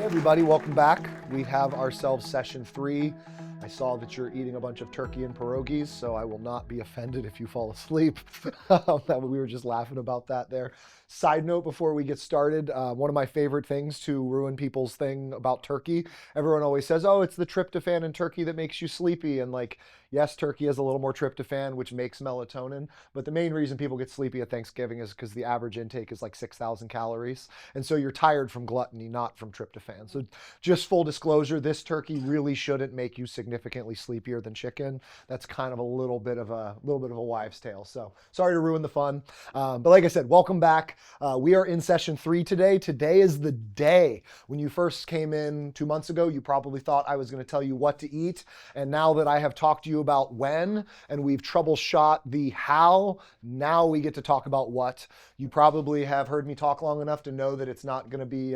Everybody, welcome back. We have ourselves session 3. I saw that you're eating a bunch of turkey and pierogies, so I will not be offended if you fall asleep. We were just laughing about that there. Side note before we get started, one of my favorite things to ruin people's thing about turkey, everyone always says, oh, it's the tryptophan in turkey that makes you sleepy. And like, yes, turkey has a little more tryptophan, which makes melatonin. But the main reason people get sleepy at Thanksgiving is because the average intake is like 6,000 calories. And so you're tired from gluttony, not from tryptophan. So just full disclosure, this turkey really shouldn't make you significantly sleepier than chicken. That's kind of a little bit of a wives' tale. So sorry to ruin the fun. But like I said, welcome back. We are in session 3 today. Today is the day. When you first came in 2 months ago, you probably thought I was going to tell you what to eat. And now that I have talked to you about when and we've troubleshot the how, now we get to talk about what. You probably have heard me talk long enough to know that it's not going to be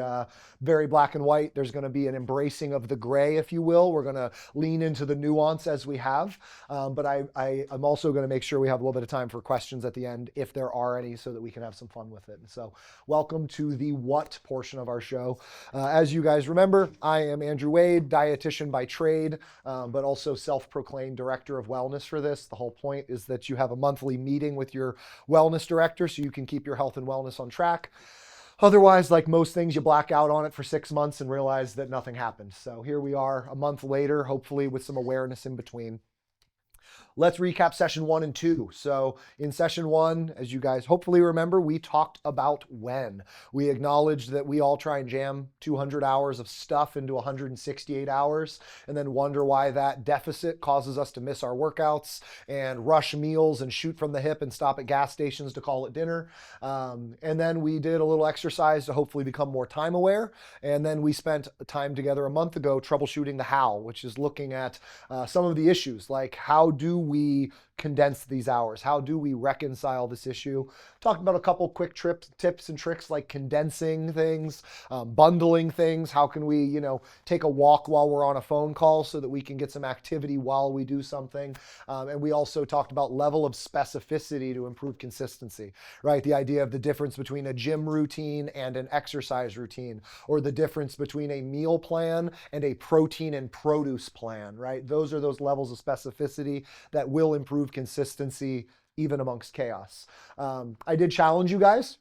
very black and white. There's going to be an embracing of the gray, if you will. We're going to lean into the nuance as we have. But I'm also going to make sure we have a little bit of time for questions at the end, if there are any, so that we can have some fun with it. And so welcome to the what portion of our show. As you guys remember, I am Andrew Wade, dietitian by trade, but also self-proclaimed director of wellness for this. The whole point is that you have a monthly meeting with your wellness director so you can keep your health and wellness on track. Otherwise, like most things, you black out on it for 6 months and realize that nothing happened. So here we are a month later, hopefully with some awareness in between. Let's recap session 1 and 2. So in session 1, as you guys hopefully remember, we talked about when. We acknowledged that we all try and jam 200 hours of stuff into 168 hours and then wonder why that deficit causes us to miss our workouts and rush meals and shoot from the hip and stop at gas stations to call it dinner. And then we did a little exercise to hopefully become more time aware. And then we spent time together a month ago troubleshooting the how, which is looking at some of the issues, like how do we condense these hours? How do we reconcile this issue? Talked about a couple quick tips and tricks like condensing things, bundling things. How can we, take a walk while we're on a phone call so that we can get some activity while we do something? And we also talked about level of specificity to improve consistency, right? The idea of the difference between a gym routine and an exercise routine, or the difference between a meal plan and a protein and produce plan, right? Those are those levels of specificity that will improve consistency even amongst chaos. I did challenge you guys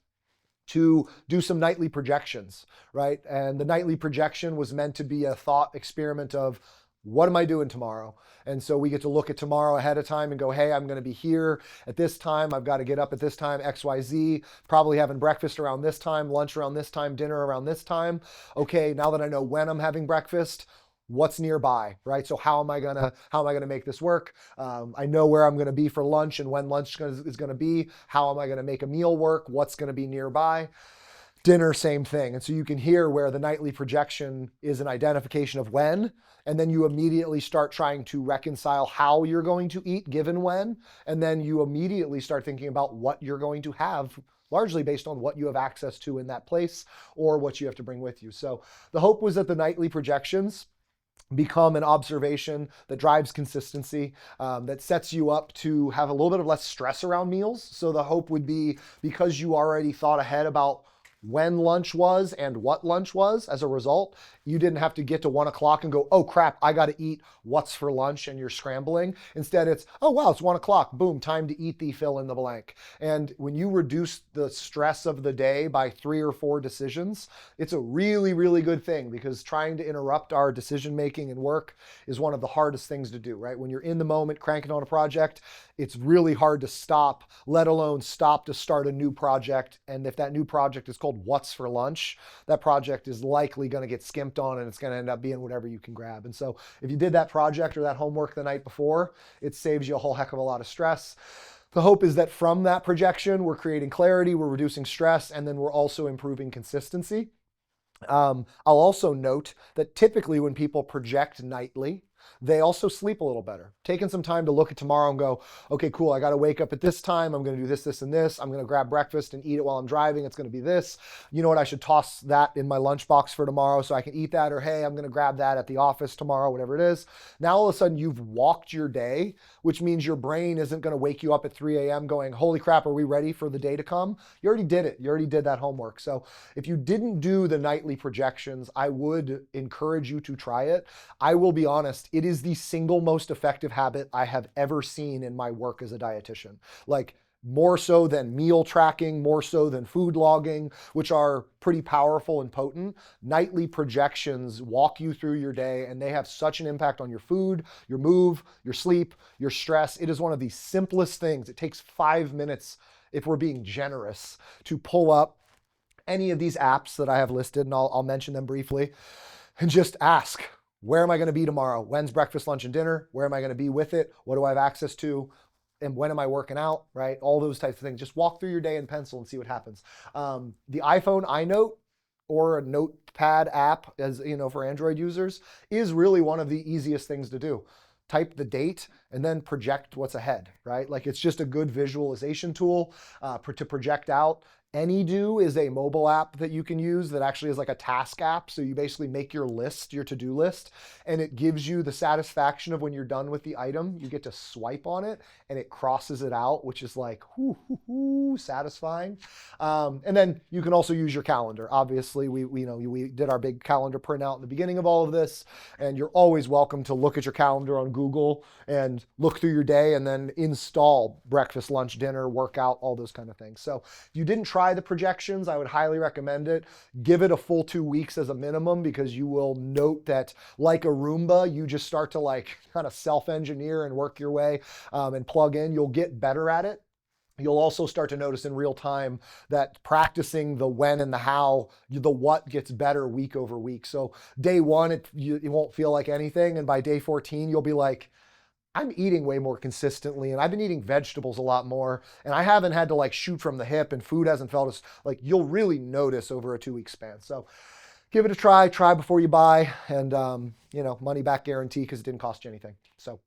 to do some nightly projections, right? And the nightly projection was meant to be a thought experiment of, what am I doing tomorrow? And so we get to look at tomorrow ahead of time and go, hey, I'm going to be here at this time. I've got to get up at this time, XYZ, probably having breakfast around this time, lunch around this time, dinner around this time. Okay, now that I know when I'm having breakfast, what's nearby, right? So how am I gonna make this work? I know where I'm gonna be for lunch and when lunch is gonna be. How am I gonna make a meal work? What's gonna be nearby? Dinner, same thing. And so you can hear where the nightly projection is an identification of when, and then you immediately start trying to reconcile how you're going to eat given when, and then you immediately start thinking about what you're going to have, largely based on what you have access to in that place or what you have to bring with you. So the hope was that the nightly projections become an observation that drives consistency, that sets you up to have a little bit of less stress around meals. So the hope would be, because you already thought ahead about when lunch was and what lunch was, as a result, you didn't have to get to 1 o'clock and go, oh crap, I got to eat what's for lunch, and you're scrambling. Instead, it's, oh wow, it's 1 o'clock, boom, time to eat the fill in the blank. And when you reduce the stress of the day by 3 or 4 decisions, it's a really, really good thing, because trying to interrupt our decision making and work is one of the hardest things to do, right? When you're in the moment cranking on a project, it's really hard to stop, let alone stop to start a new project. And if that new project is called What's for Lunch, that project is likely going to get skimped on, and it's going to end up being whatever you can grab. And so if you did that project or that homework the night before, it saves you a whole heck of a lot of stress. The hope is that from that projection, we're creating clarity, we're reducing stress, and then we're also improving consistency. I'll also note that typically when people project nightly, They also sleep a little better. Taking some time to look at tomorrow and go, okay, cool, I got to wake up at this time. I'm going to do this, this, and this. I'm going to grab breakfast and eat it while I'm driving. It's going to be this. You know what? I should toss that in my lunchbox for tomorrow so I can eat that. Or, hey, I'm going to grab that at the office tomorrow, whatever it is. Now, all of a sudden, you've walked your day, which means your brain isn't going to wake you up at 3 a.m. going, holy crap, are we ready for the day to come? You already did it. You already did that homework. So if you didn't do the nightly projections, I would encourage you to try it. I will be honest, it is the single most effective habit I have ever seen in my work as a dietitian. Like, more so than meal tracking, more so than food logging, which are pretty powerful and potent. Nightly projections walk you through your day, and they have such an impact on your food, your move, your sleep, your stress. It is one of the simplest things. It takes 5 minutes, if we're being generous, to pull up any of these apps that I have listed, and I'll mention them briefly, and just ask, where am I going to be tomorrow? When's breakfast, lunch, and dinner? Where am I going to be with it? What do I have access to? And when am I working out, right? All those types of things. Just walk through your day in pencil and see what happens. The iPhone iNote, or a notepad app, as you know, for Android users, is really one of the easiest things to do. Type the date and then project what's ahead, right? Like, it's just a good visualization tool to project out. AnyDo is a mobile app that you can use that actually is like a task app. So you basically make your list, your to-do list, and it gives you the satisfaction of when you're done with the item, you get to swipe on it and it crosses it out, which is like, satisfying. And then you can also use your calendar. Obviously, we did our big calendar printout in the beginning of all of this, and you're always welcome to look at your calendar on Google and look through your day and then install breakfast, lunch, dinner, workout, all those kind of things. So if you didn't try the projections, I would highly recommend it. Give it a full 2 weeks as a minimum, because you will note that, like a Roomba, you just start to like kind of self-engineer and work your way and plug in. You'll get better at it. You'll also start to notice in real time that practicing the when and the how, the what gets better week over week. So day one, it won't feel like anything. And by day 14, you'll be like, I'm eating way more consistently, and I've been eating vegetables a lot more, and I haven't had to like shoot from the hip, and food hasn't felt as like, you'll really notice over a 2 week span. So give it a try before you buy, and money back guarantee, because it didn't cost you anything. So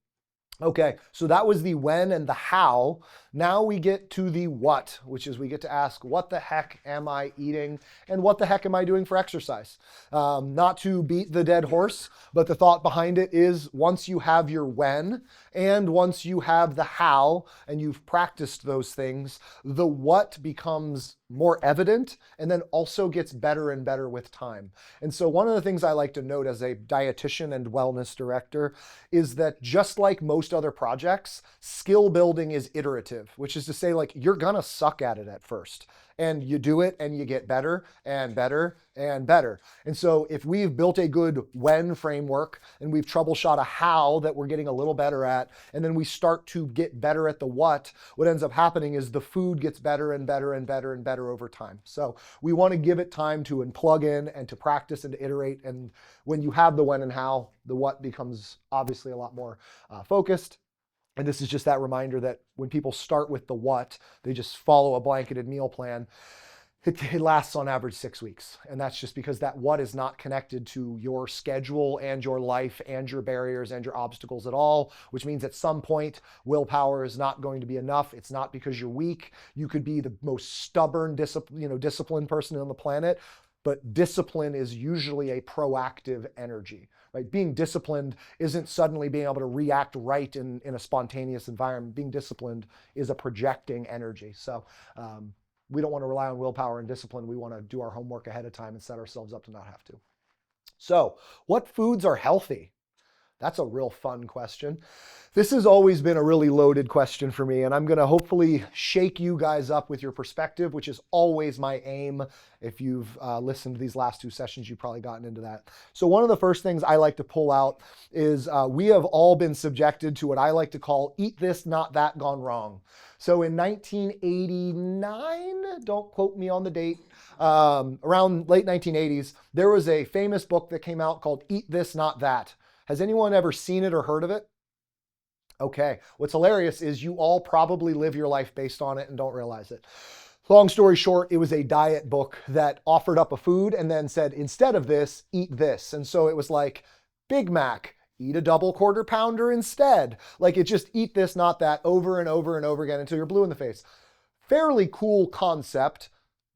okay, so that was the when and the how. Now we get to the what, which is we get to ask, what the heck am I eating and what the heck am I doing for exercise? Not to beat the dead horse, but the thought behind it is, once you have your when and once you have the how and you've practiced those things, the what becomes more evident and then also gets better and better with time. And so one of the things I like to note as a dietitian and wellness director is that, just like most other projects, skill building is iterative, which is to say, like, you're gonna suck at it at first, and you do it and you get better and better and better. And so if we've built a good when framework and we've troubleshot a how that we're getting a little better at, and then we start to get better at the what ends up happening is the food gets better and better and better and better over time. So we want to give it time to plug in and to practice and to iterate. And when you have the when and how, the what becomes obviously a lot more focused. And this is just that reminder that when people start with the what, they just follow a blanketed meal plan. It lasts on average 6 weeks. And that's just because that what is not connected to your schedule and your life and your barriers and your obstacles at all, which means at some point, willpower is not going to be enough. It's not because you're weak. You could be the most stubborn, disciplined person on the planet, but discipline is usually a proactive energy. Right? Being disciplined isn't suddenly being able to react right in a spontaneous environment. Being disciplined is a projecting energy. So we don't want to rely on willpower and discipline. We want to do our homework ahead of time and set ourselves up to not have to. So what foods are healthy? That's a real fun question. This has always been a really loaded question for me, and I'm going to hopefully shake you guys up with your perspective, which is always my aim. If you've listened to these last 2 sessions, you've probably gotten into that. So one of the first things I like to pull out is we have all been subjected to what I like to call eat this, not that gone wrong. So in 1989, don't quote me on the date, around late 1980s, there was a famous book that came out called Eat This, Not That. Has anyone ever seen it or heard of it? Okay. What's hilarious is you all probably live your life based on it and don't realize it. Long story short, it was a diet book that offered up a food and then said, instead of this, eat this. And so it was like Big Mac, Eat a double quarter pounder instead. Like it just eat this, not that, over and over and over again until you're blue in the face. Fairly cool concept.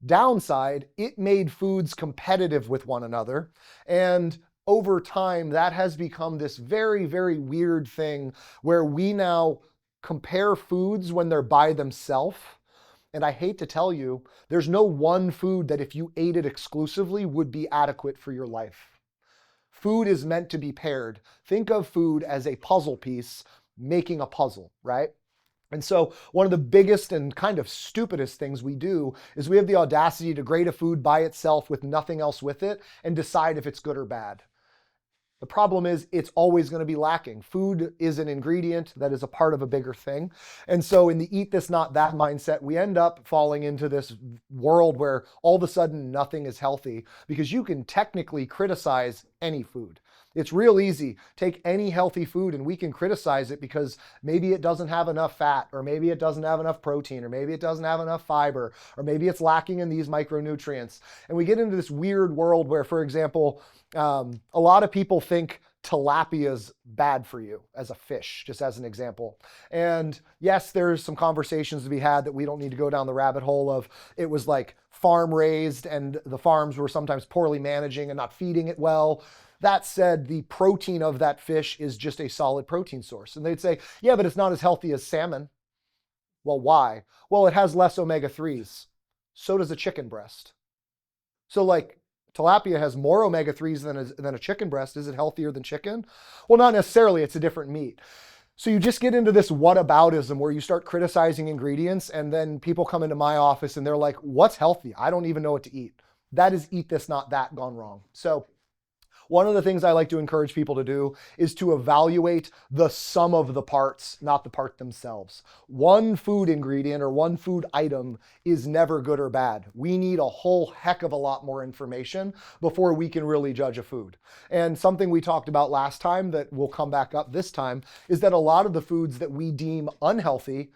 Downside, it made foods competitive with one another. And over time, that has become this very, very weird thing where we now compare foods when they're by themselves. And I hate to tell you, there's no one food that if you ate it exclusively would be adequate for your life. Food is meant to be paired. Think of food as a puzzle piece making a puzzle, right? And so one of the biggest and kind of stupidest things we do is we have the audacity to grade a food by itself with nothing else with it and decide if it's good or bad. The problem is it's always going to be lacking. Food is an ingredient that is a part of a bigger thing. And so in the eat this, not that mindset, we end up falling into this world where all of a sudden nothing is healthy because you can technically criticize any food. It's real easy. Take any healthy food and we can criticize it because maybe it doesn't have enough fat, or maybe it doesn't have enough protein, or maybe it doesn't have enough fiber, or maybe it's lacking in these micronutrients. And we get into this weird world where, for example, a lot of people think tilapia is bad for you as a fish, just as an example. And yes, there's some conversations to be had that we don't need to go down the rabbit hole of it was like farm raised and the farms were sometimes poorly managing and not feeding it well. That said, the protein of that fish is just a solid protein source. And they'd say, yeah, but it's not as healthy as salmon. Well, why? Well, it has less omega-3s. So does a chicken breast. So like tilapia has more omega-3s than a chicken breast. Is it healthier than chicken? Well, not necessarily. It's a different meat. So you just get into this whataboutism where you start criticizing ingredients and then people come into my office and they're like, what's healthy? I don't even know what to eat. That is eat this, not that gone wrong. So one of the things I like to encourage people to do is to evaluate the sum of the parts, not the part themselves. One food ingredient or one food item is never good or bad. We need a whole heck of a lot more information before we can really judge a food. And something we talked about last time that will come back up this time is that a lot of the foods that we deem unhealthy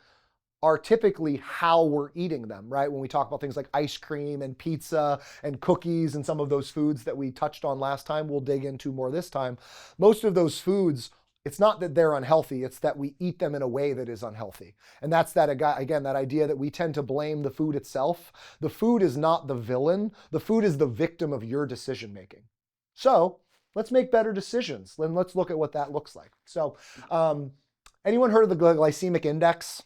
are typically how we're eating them, right? When we talk about things like ice cream and pizza and cookies and some of those foods that we touched on last time, we'll dig into more this time. Most of those foods, it's not that they're unhealthy, it's that we eat them in a way that is unhealthy. And that's that, again, that idea that we tend to blame the food itself. The food is not the villain. The food is the victim of your decision making. So let's make better decisions. Then let's look at what that looks like. So anyone heard of the glycemic index?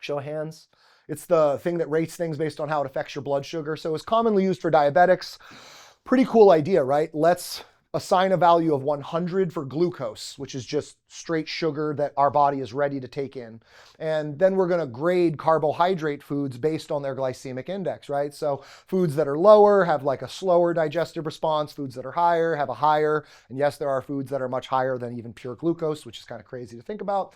Show of hands. It's the thing that rates things based on how it affects your blood sugar. So it's commonly used for diabetics. Pretty cool idea, right? Let's assign a value of 100 for glucose, which is just straight sugar that our body is ready to take in. And then we're going to grade carbohydrate foods based on their glycemic index, right? So foods that are lower have like a slower digestive response. Foods that are higher have a higher. And yes, there are foods that are much higher than even pure glucose, which is kind of crazy to think about.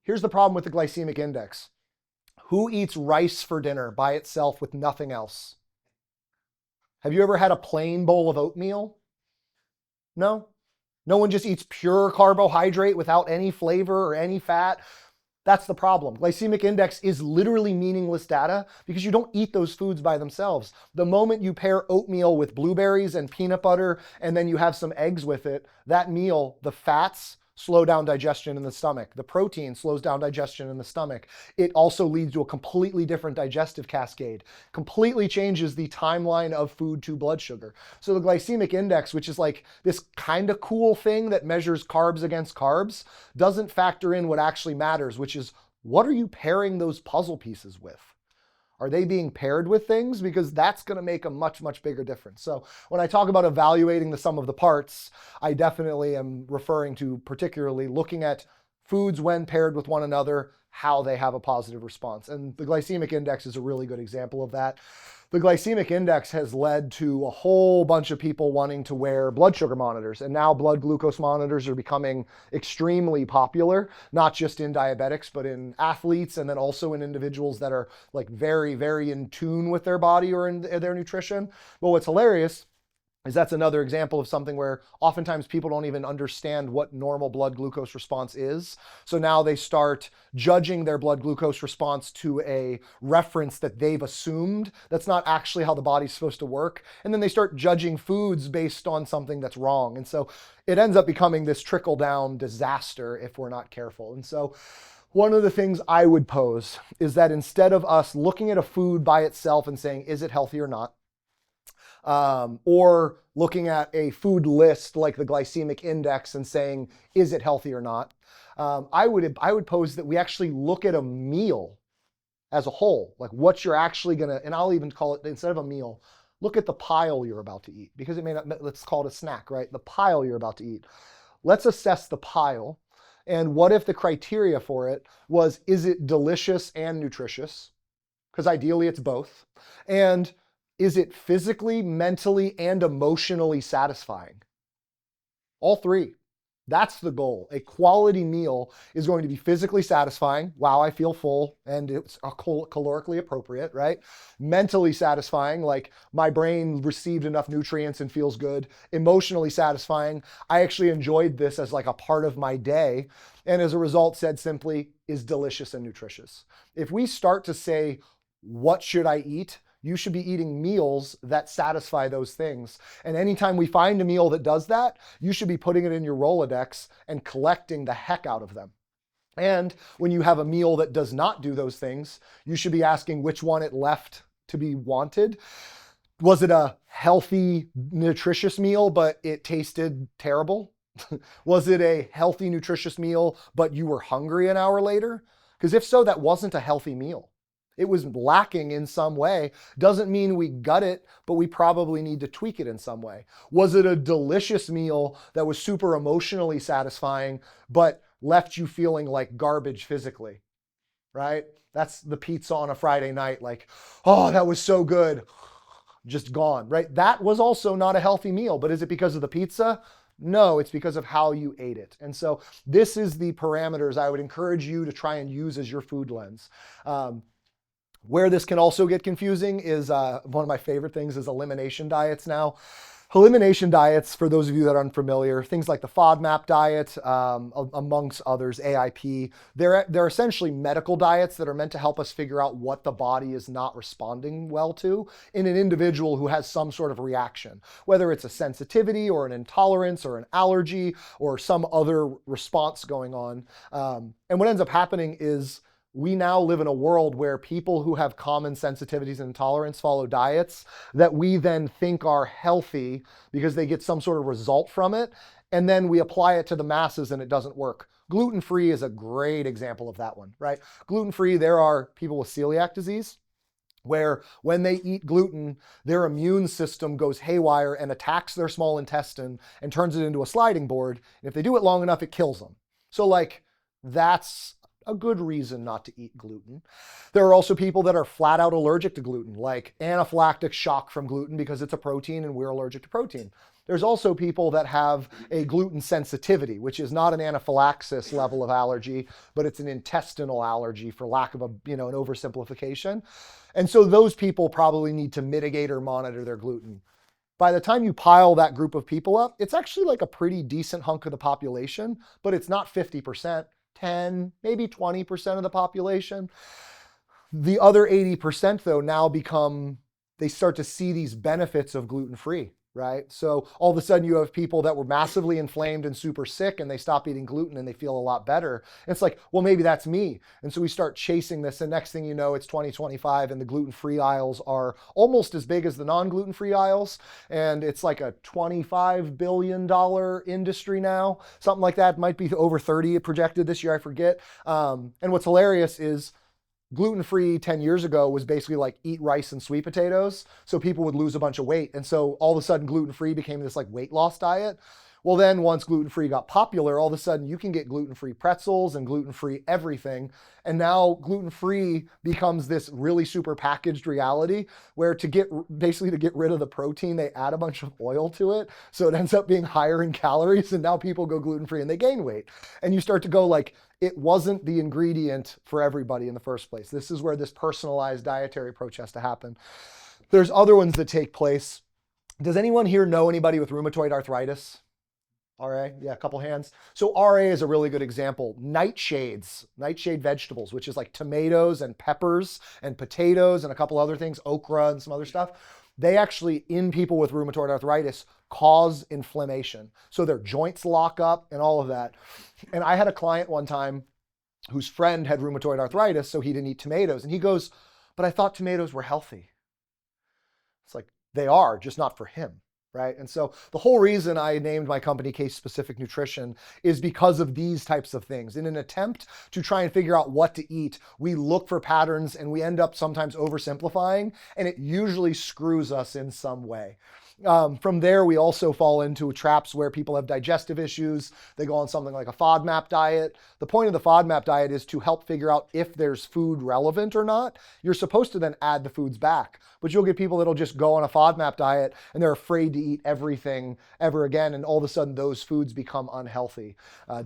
Here's the problem with the glycemic index. Who eats rice for dinner by itself with nothing else? Have you ever had a plain bowl of oatmeal? No? No one just eats pure carbohydrate without any flavor or any fat? That's the problem. Glycemic index is literally meaningless data because you don't eat those foods by themselves. The moment you pair oatmeal with blueberries and peanut butter and then you have some eggs with it, that meal, the fats, slow down digestion in the stomach. The protein slows down digestion in the stomach. It also leads to a completely different digestive cascade, completely changes the timeline of food to blood sugar. So the glycemic index, which is like this kind of cool thing that measures carbs against carbs, doesn't factor in what actually matters, which is what are you pairing those puzzle pieces with? Are they being paired with things? Because that's going to make a much, much bigger difference. So when I talk about evaluating the sum of the parts, I definitely am referring to particularly looking at foods when paired with one another, how they have a positive response. And the glycemic index is a really good example of that. The glycemic index has led to a whole bunch of people wanting to wear blood sugar monitors. And now blood glucose monitors are becoming extremely popular, not just in diabetics, but in athletes and then also in individuals that are like very, very in tune with their body or in their nutrition. But what's hilarious is that's another example of something where oftentimes people don't even understand what normal blood glucose response is. So now they start judging their blood glucose response to a reference that they've assumed that's not actually how the body's supposed to work. And then they start judging foods based on something that's wrong. And so it ends up becoming this trickle-down disaster if we're not careful. And so one of the things I would pose is that instead of us looking at a food by itself and saying, is it healthy or not? Or looking at a food list like the glycemic index and saying, is it healthy or not? I would pose that we actually look at a meal as a whole, like what you're actually gonna, and I'll even call it, instead of a meal, look at the pile you're about to eat, because it may not, let's call it a snack, right? The pile you're about to eat. Let's assess the pile. And what if the criteria for it was, is it delicious and nutritious? Because ideally it's both. And is it physically, mentally, and emotionally satisfying? All three. That's the goal. A quality meal is going to be physically satisfying. Wow, I feel full and it's calorically appropriate, right? Mentally satisfying, like my brain received enough nutrients and feels good. Emotionally satisfying, I actually enjoyed this as like a part of my day. And as a result, said simply, is delicious and nutritious. If we start to say, what should I eat? You should be eating meals that satisfy those things. And anytime we find a meal that does that, you should be putting it in your Rolodex and collecting the heck out of them. And when you have a meal that does not do those things, you should be asking which one it left to be wanted. Was it a healthy, nutritious meal, but it tasted terrible? Was it a healthy, nutritious meal, but you were hungry an hour later? Because if so, that wasn't a healthy meal. It was lacking in some way. Doesn't mean we gut it, but we probably need to tweak it in some way. Was it a delicious meal that was super emotionally satisfying, but left you feeling like garbage physically, right? That's the pizza on a Friday night, like, oh, that was so good, just gone, right? That was also not a healthy meal, but is it because of the pizza? No, it's because of how you ate it. And so this is the parameters I would encourage you to try and use as your food lens. Where this can also get confusing is one of my favorite things is elimination diets now. Elimination diets, for those of you that are unfamiliar, things like the FODMAP diet, amongst others, AIP, they're essentially medical diets that are meant to help us figure out what the body is not responding well to in an individual who has some sort of reaction, whether it's a sensitivity or an intolerance or an allergy or some other response going on. And what ends up happening is we now live in a world where people who have common sensitivities and intolerance follow diets that we then think are healthy because they get some sort of result from it. And then we apply it to the masses and it doesn't work. Gluten-free is a great example of that one, right? Gluten-free, there are people with celiac disease where when they eat gluten, their immune system goes haywire and attacks their small intestine and turns it into a sliding board. And if they do it long enough, it kills them. So like, that's a good reason not to eat gluten. There are also people that are flat out allergic to gluten, like anaphylactic shock from gluten because it's a protein and we're allergic to protein. There's also people that have a gluten sensitivity, which is not an anaphylaxis level of allergy, but it's an intestinal allergy for lack of an oversimplification. And so those people probably need to mitigate or monitor their gluten. By the time you pile that group of people up, it's actually like a pretty decent hunk of the population, but it's not 50%. 10, maybe 20% of the population. The other 80% though now they start to see these benefits of gluten-free, right? So all of a sudden you have people that were massively inflamed and super sick and they stop eating gluten and they feel a lot better. And it's like, well, maybe that's me. And so we start chasing this and next thing you know, it's 2025 and the gluten-free aisles are almost as big as the non-gluten-free aisles. And it's like a $25 billion industry now, something like that. It might be over 30 projected this year, I forget. And what's hilarious is gluten-free 10 years ago was basically like eat rice and sweet potatoes. So people would lose a bunch of weight. And so all of a sudden gluten-free became this like weight loss diet. Well, then once gluten-free got popular, all of a sudden you can get gluten-free pretzels and gluten-free everything. And now gluten-free becomes this really super packaged reality where to get rid of the protein, they add a bunch of oil to it. So it ends up being higher in calories. And now people go gluten-free and they gain weight. And you start to go like, it wasn't the ingredient for everybody in the first place. This is where this personalized dietary approach has to happen. There's other ones that take place. Does anyone here know anybody with rheumatoid arthritis? RA, yeah, a couple hands. So RA is a really good example. Nightshades, nightshade vegetables, which is like tomatoes and peppers and potatoes and a couple other things, okra and some other stuff. They actually, in people with rheumatoid arthritis, cause inflammation. So their joints lock up and all of that. And I had a client one time whose friend had rheumatoid arthritis, so he didn't eat tomatoes. And he goes, but I thought tomatoes were healthy. It's like, they are, just not for him. Right? And so the whole reason I named my company Case Specific Nutrition is because of these types of things. In an attempt to try and figure out what to eat, we look for patterns and we end up sometimes oversimplifying, and it usually screws us in some way. From there, we also fall into traps where people have digestive issues. They go on something like a FODMAP diet. The point of the FODMAP diet is to help figure out if there's food relevant or not. You're supposed to then add the foods back, but you'll get people that'll just go on a FODMAP diet and they're afraid to eat everything ever again, and all of a sudden those foods become unhealthy.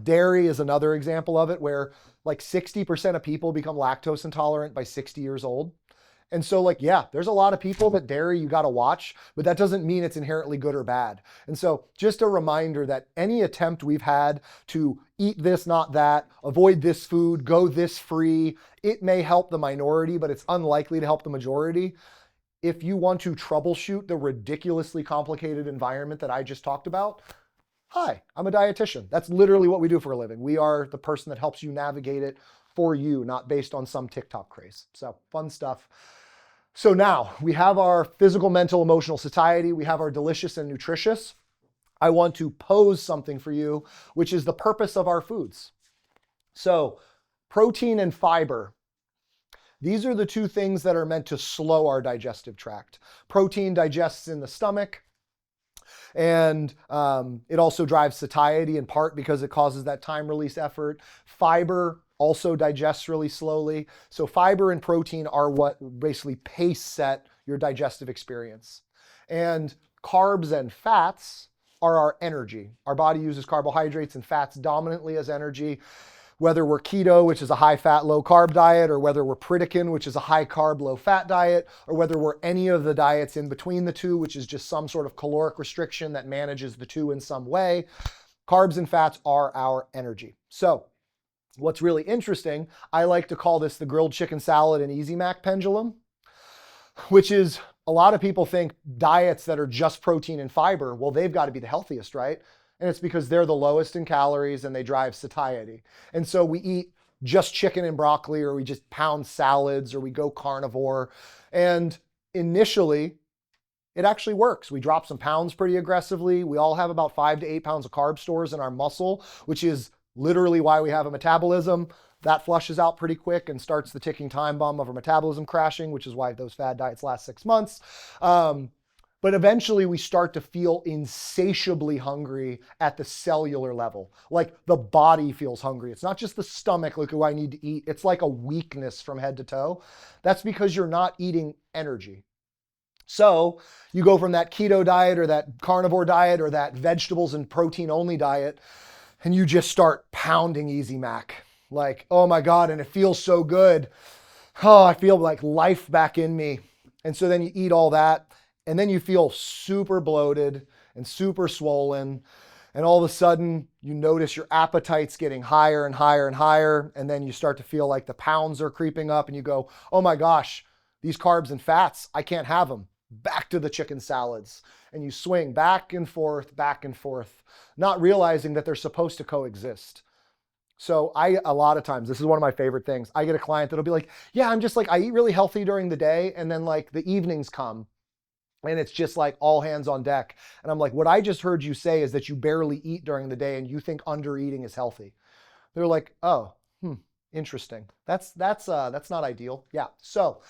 Dairy is another example of it, where like 60% of people become lactose intolerant by 60 years old. And so like, yeah, there's a lot of people that dairy you got to watch, but that doesn't mean it's inherently good or bad. And so just a reminder that any attempt we've had to eat this, not that, avoid this food, go this free, it may help the minority, but it's unlikely to help the majority. If you want to troubleshoot the ridiculously complicated environment that I just talked about, hi, I'm a dietitian. That's literally what we do for a living. We are the person that helps you navigate it for you, not based on some TikTok craze. So fun stuff. So now we have our physical, mental, emotional satiety. We have our delicious and nutritious. I want to pose something for you, which is the purpose of our foods. So protein and fiber. These are the two things that are meant to slow our digestive tract. Protein digests in the stomach, and it also drives satiety in part because it causes that time release effort. Fiber also digests really slowly. So fiber and protein are what basically pace set your digestive experience. And carbs and fats are our energy. Our body uses carbohydrates and fats dominantly as energy. Whether we're keto, which is a high fat, low carb diet, or whether we're Pritikin, which is a high carb, low fat diet, or whether we're any of the diets in between the two, which is just some sort of caloric restriction that manages the two in some way, carbs and fats are our energy. So what's really interesting, I like to call this the grilled chicken salad and Easy Mac pendulum, which is a lot of people think diets that are just protein and fiber, well, they've got to be the healthiest, right? And it's because they're the lowest in calories and they drive satiety. And so we eat just chicken and broccoli, or we just pound salads, or we go carnivore. And initially, it actually works. We drop some pounds pretty aggressively. We all have about 5 to 8 pounds of carb stores in our muscle, which is literally why we have a metabolism. That flushes out pretty quick and starts the ticking time bomb of our metabolism crashing, which is why those fad diets last 6 months. But eventually we start to feel insatiably hungry at the cellular level. Like the body feels hungry. It's not just the stomach, like, oh, I need to eat. It's like a weakness from head to toe. That's because you're not eating energy. So you go from that keto diet or that carnivore diet or that vegetables and protein only diet, and you just start pounding Easy Mac. Like, oh my God, and it feels so good. Oh, I feel like life back in me. And so then you eat all that, and then you feel super bloated and super swollen. And all of a sudden you notice your appetite's getting higher and higher and higher. And then you start to feel like the pounds are creeping up and you go, oh my gosh, these carbs and fats, I can't have them. Back to the chicken salads. And you swing back and forth, not realizing that they're supposed to coexist. So a lot of times, this is one of my favorite things. I get a client that'll be like, yeah, I'm just like, I eat really healthy during the day. And then like the evenings come and it's just like all hands on deck. And I'm like, what I just heard you say is that you barely eat during the day and you think under eating is healthy. They're like, oh, interesting. That's not ideal. Yeah. So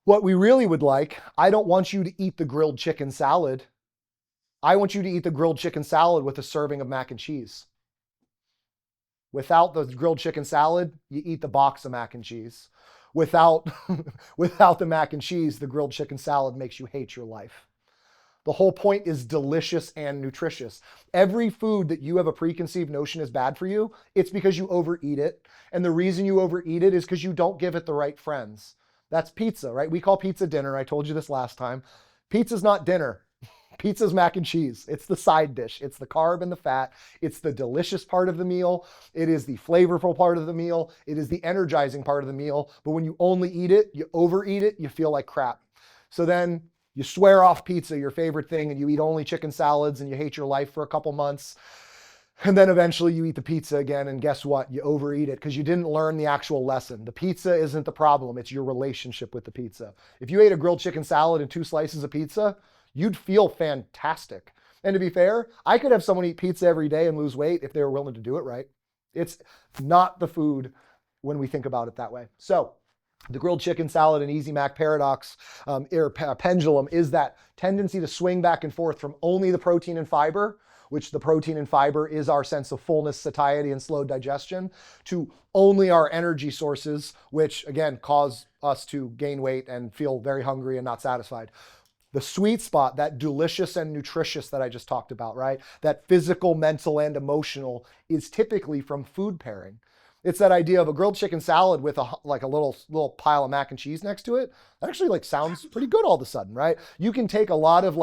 what we really would like, I don't want you to eat the grilled chicken salad. I want you to eat the grilled chicken salad with a serving of mac and cheese. Without the grilled chicken salad, you eat the box of mac and cheese. Without the mac and cheese, the grilled chicken salad makes you hate your life. The whole point is delicious and nutritious. Every food that you have a preconceived notion is bad for you, it's because you overeat it. And the reason you overeat it is because you don't give it the right friends. That's pizza, right? We call pizza dinner. I told you this last time. Pizza's not dinner. Pizza's mac and cheese. It's the side dish. It's the carb and the fat. It's the delicious part of the meal. It is the flavorful part of the meal. It is the energizing part of the meal. But when you only eat it, you overeat it, you feel like crap. So then you swear off pizza, your favorite thing, and you eat only chicken salads and you hate your life for a couple months. And then eventually you eat the pizza again, and guess what? You overeat it because you didn't learn the actual lesson. The pizza isn't the problem. It's your relationship with the pizza. If you ate a grilled chicken salad and 2 slices of pizza, you'd feel fantastic. And to be fair, I could have someone eat pizza every day and lose weight if they were willing to do it right. It's not the food when we think about it that way. So the grilled chicken salad and Easy Mac paradox or pendulum is that tendency to swing back and forth from only the protein and fiber, which the protein and fiber is our sense of fullness, satiety, and slow digestion, to only our energy sources, which again cause us to gain weight and feel very hungry and not satisfied. The sweet spot, that delicious and nutritious that I just talked about, right? That physical, mental, and emotional is typically from food pairing. It's that idea of a grilled chicken salad with a little pile of mac and cheese next to it. That actually sounds pretty good all of a sudden, right? You can take a lot of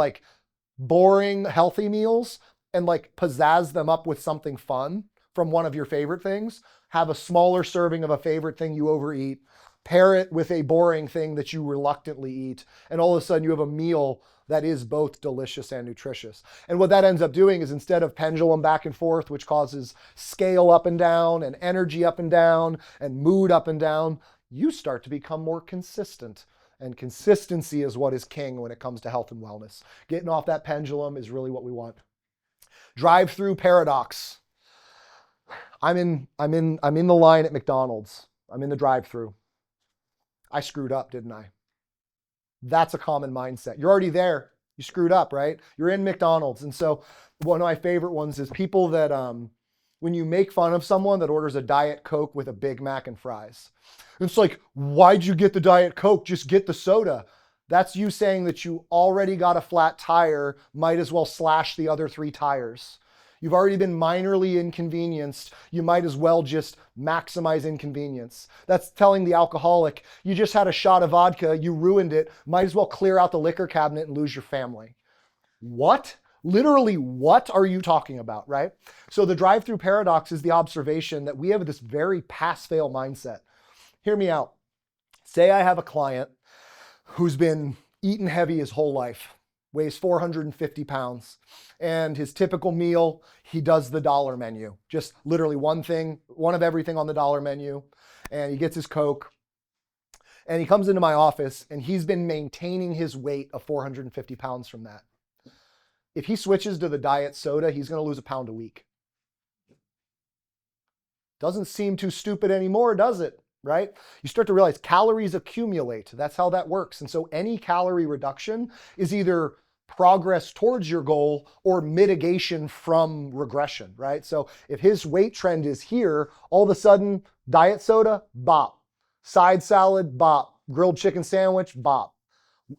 boring, healthy meals and pizzazz them up with something fun from one of your favorite things. Have a smaller serving of a favorite thing you overeat. Pair it with a boring thing that you reluctantly eat. And all of a sudden you have a meal that is both delicious and nutritious. And what that ends up doing is instead of pendulum back and forth, which causes scale up and down and energy up and down and mood up and down, you start to become more consistent. And consistency is what is king when it comes to health and wellness. Getting off that pendulum is really what we want. Drive-through paradox. I'm in the line at McDonald's. I'm in the drive-through. I screwed up, didn't I? That's a common mindset. You're already there. You screwed up, right? You're in McDonald's. And so one of my favorite ones is people that, when you make fun of someone that orders a Diet Coke with a Big Mac and fries. It's like, why'd you get the Diet Coke? Just get the soda. That's you saying that you already got a flat tire, might as well slash the other 3 tires. You've already been minorly inconvenienced. You might as well just maximize inconvenience. That's telling the alcoholic, you just had a shot of vodka, you ruined it, might as well clear out the liquor cabinet and lose your family. What? Literally, what are you talking about, right? So the drive-through paradox is the observation that we have this very pass-fail mindset. Hear me out. Say I have a client who's been eating heavy his whole life, weighs 450 pounds. And his typical meal, he does the dollar menu. Just literally one thing, one of everything on the dollar menu. And he gets his Coke. And he comes into my office and he's been maintaining his weight of 450 pounds from that. If he switches to the diet soda, he's going to lose a pound a week. Doesn't seem too stupid anymore, does it? Right? You start to realize calories accumulate. That's how that works. And so any calorie reduction is either progress towards your goal or mitigation from regression, right? So if his weight trend is here, all of a sudden, diet soda, bop. Side salad, bop. Grilled chicken sandwich, bop.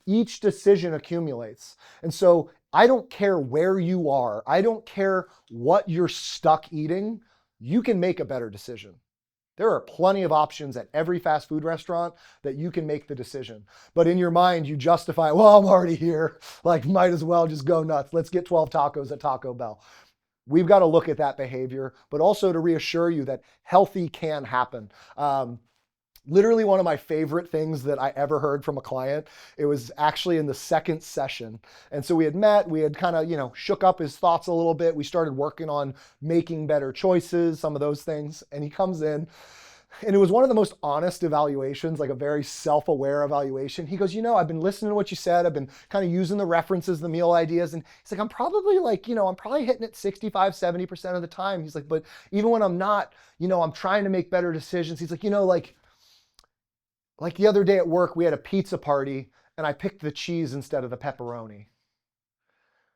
Each decision accumulates. And so I don't care where you are. I don't care what you're stuck eating. You can make a better decision. There are plenty of options at every fast food restaurant that you can make the decision. But in your mind, you justify, well, I'm already here. Might as well just go nuts. Let's get 12 tacos at Taco Bell. We've got to look at that behavior, but also to reassure you that healthy can happen. Literally one of my favorite things that I ever heard from a client, it was actually in the second session. And so we had met, we had kind of, shook up his thoughts a little bit. We started working on making better choices, some of those things. And he comes in and it was one of the most honest evaluations, a very self-aware evaluation. He goes, I've been listening to what you said. I've been kind of using the references, the meal ideas. And he's like, I'm probably I'm probably hitting it 65, 70% of the time. He's like, but even when I'm not, I'm trying to make better decisions. He's like, like the other day at work, we had a pizza party and I picked the cheese instead of the pepperoni.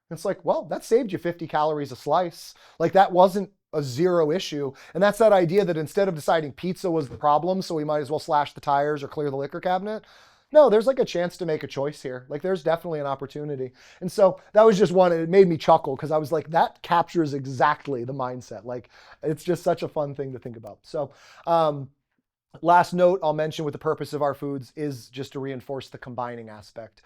It's like, well, that saved you 50 calories a slice. That wasn't a zero issue. And that's that idea that instead of deciding pizza was the problem, so we might as well slash the tires or clear the liquor cabinet. No, there's a chance to make a choice here. There's definitely an opportunity. And so that was just one, it made me chuckle because I was like, that captures exactly the mindset. It's just such a fun thing to think about. So, last note I'll mention with the purpose of our foods is just to reinforce the combining aspect.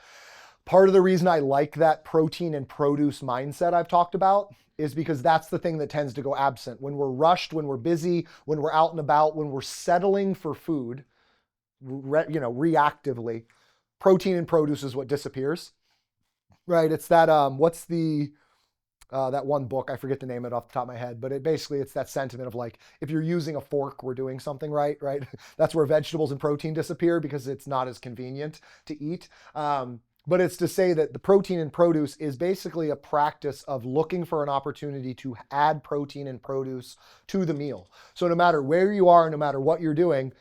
Part of the reason I like that protein and produce mindset I've talked about is because that's the thing that tends to go absent. When we're rushed, when we're busy, when we're out and about, when we're settling for food, reactively, protein and produce is what disappears, right? It's that, what's the, that one book, I forget the name of it off the top of my head, but it's that sentiment of like, if you're using a fork, we're doing something right? That's where vegetables and protein disappear because it's not as convenient to eat. But it's to say that the protein and produce is basically a practice of looking for an opportunity to add protein and produce to the meal. So no matter where you are, no matter what you're doing,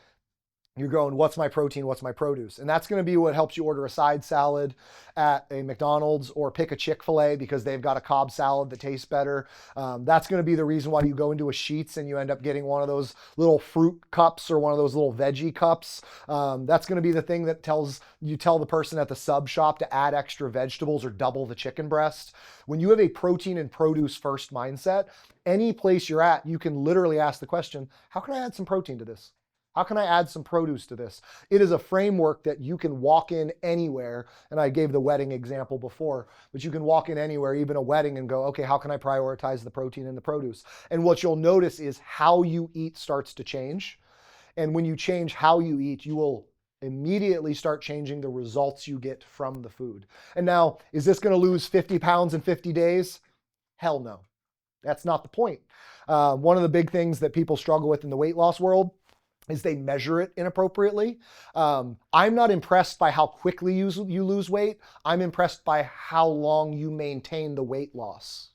you're going, what's my protein, what's my produce? And that's going to be what helps you order a side salad at a McDonald's or pick a Chick-fil-A because they've got a Cobb salad that tastes better. That's going to be the reason why you go into a Sheetz and you end up getting one of those little fruit cups or one of those little veggie cups. That's going to be the thing that tell the person at the sub shop to add extra vegetables or double the chicken breast. When you have a protein and produce first mindset, any place you're at, you can literally ask the question, how can I add some protein to this? How can I add some produce to this? It is a framework that you can walk in anywhere. And I gave the wedding example before, but you can walk in anywhere, even a wedding, and go, okay, how can I prioritize the protein and the produce? And what you'll notice is how you eat starts to change. And when you change how you eat, you will immediately start changing the results you get from the food. And now, is this going to lose 50 pounds in 50 days? Hell no. That's not the point. One of the big things that people struggle with in the weight loss world is they measure it inappropriately. I'm not impressed by how quickly you lose weight. I'm impressed by how long you maintain the weight loss.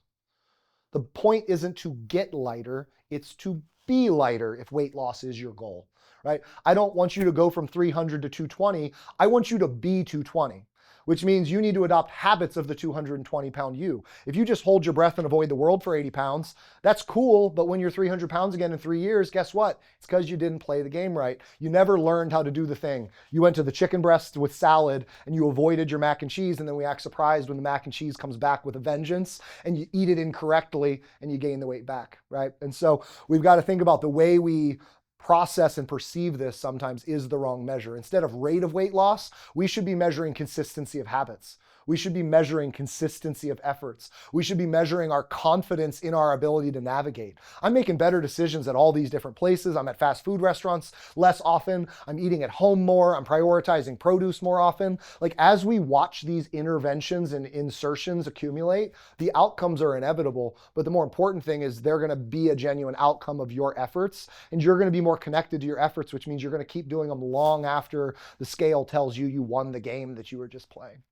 The point isn't to get lighter, it's to be lighter if weight loss is your goal, right? I don't want you to go from 300 to 220. I want you to be 220. Which means you need to adopt habits of the 220-pound you. If you just hold your breath and avoid the world for 80 pounds, that's cool, but when you're 300 pounds again in 3 years, guess what? It's because you didn't play the game right. You never learned how to do the thing. You went to the chicken breast with salad and you avoided your mac and cheese, and then we act surprised when the mac and cheese comes back with a vengeance and you eat it incorrectly and you gain the weight back, right? And so we've got to think about the way we process and perceive this sometimes is the wrong measure. Instead of rate of weight loss, we should be measuring consistency of habits. We should be measuring consistency of efforts. We should be measuring our confidence in our ability to navigate. I'm making better decisions at all these different places. I'm at fast food restaurants less often. I'm eating at home more. I'm prioritizing produce more often. Like, as we watch these interventions and insertions accumulate, the outcomes are inevitable. But the more important thing is they're going to be a genuine outcome of your efforts, and you're going to be more connected to your efforts, which means you're going to keep doing them long after the scale tells you you won the game that you were just playing.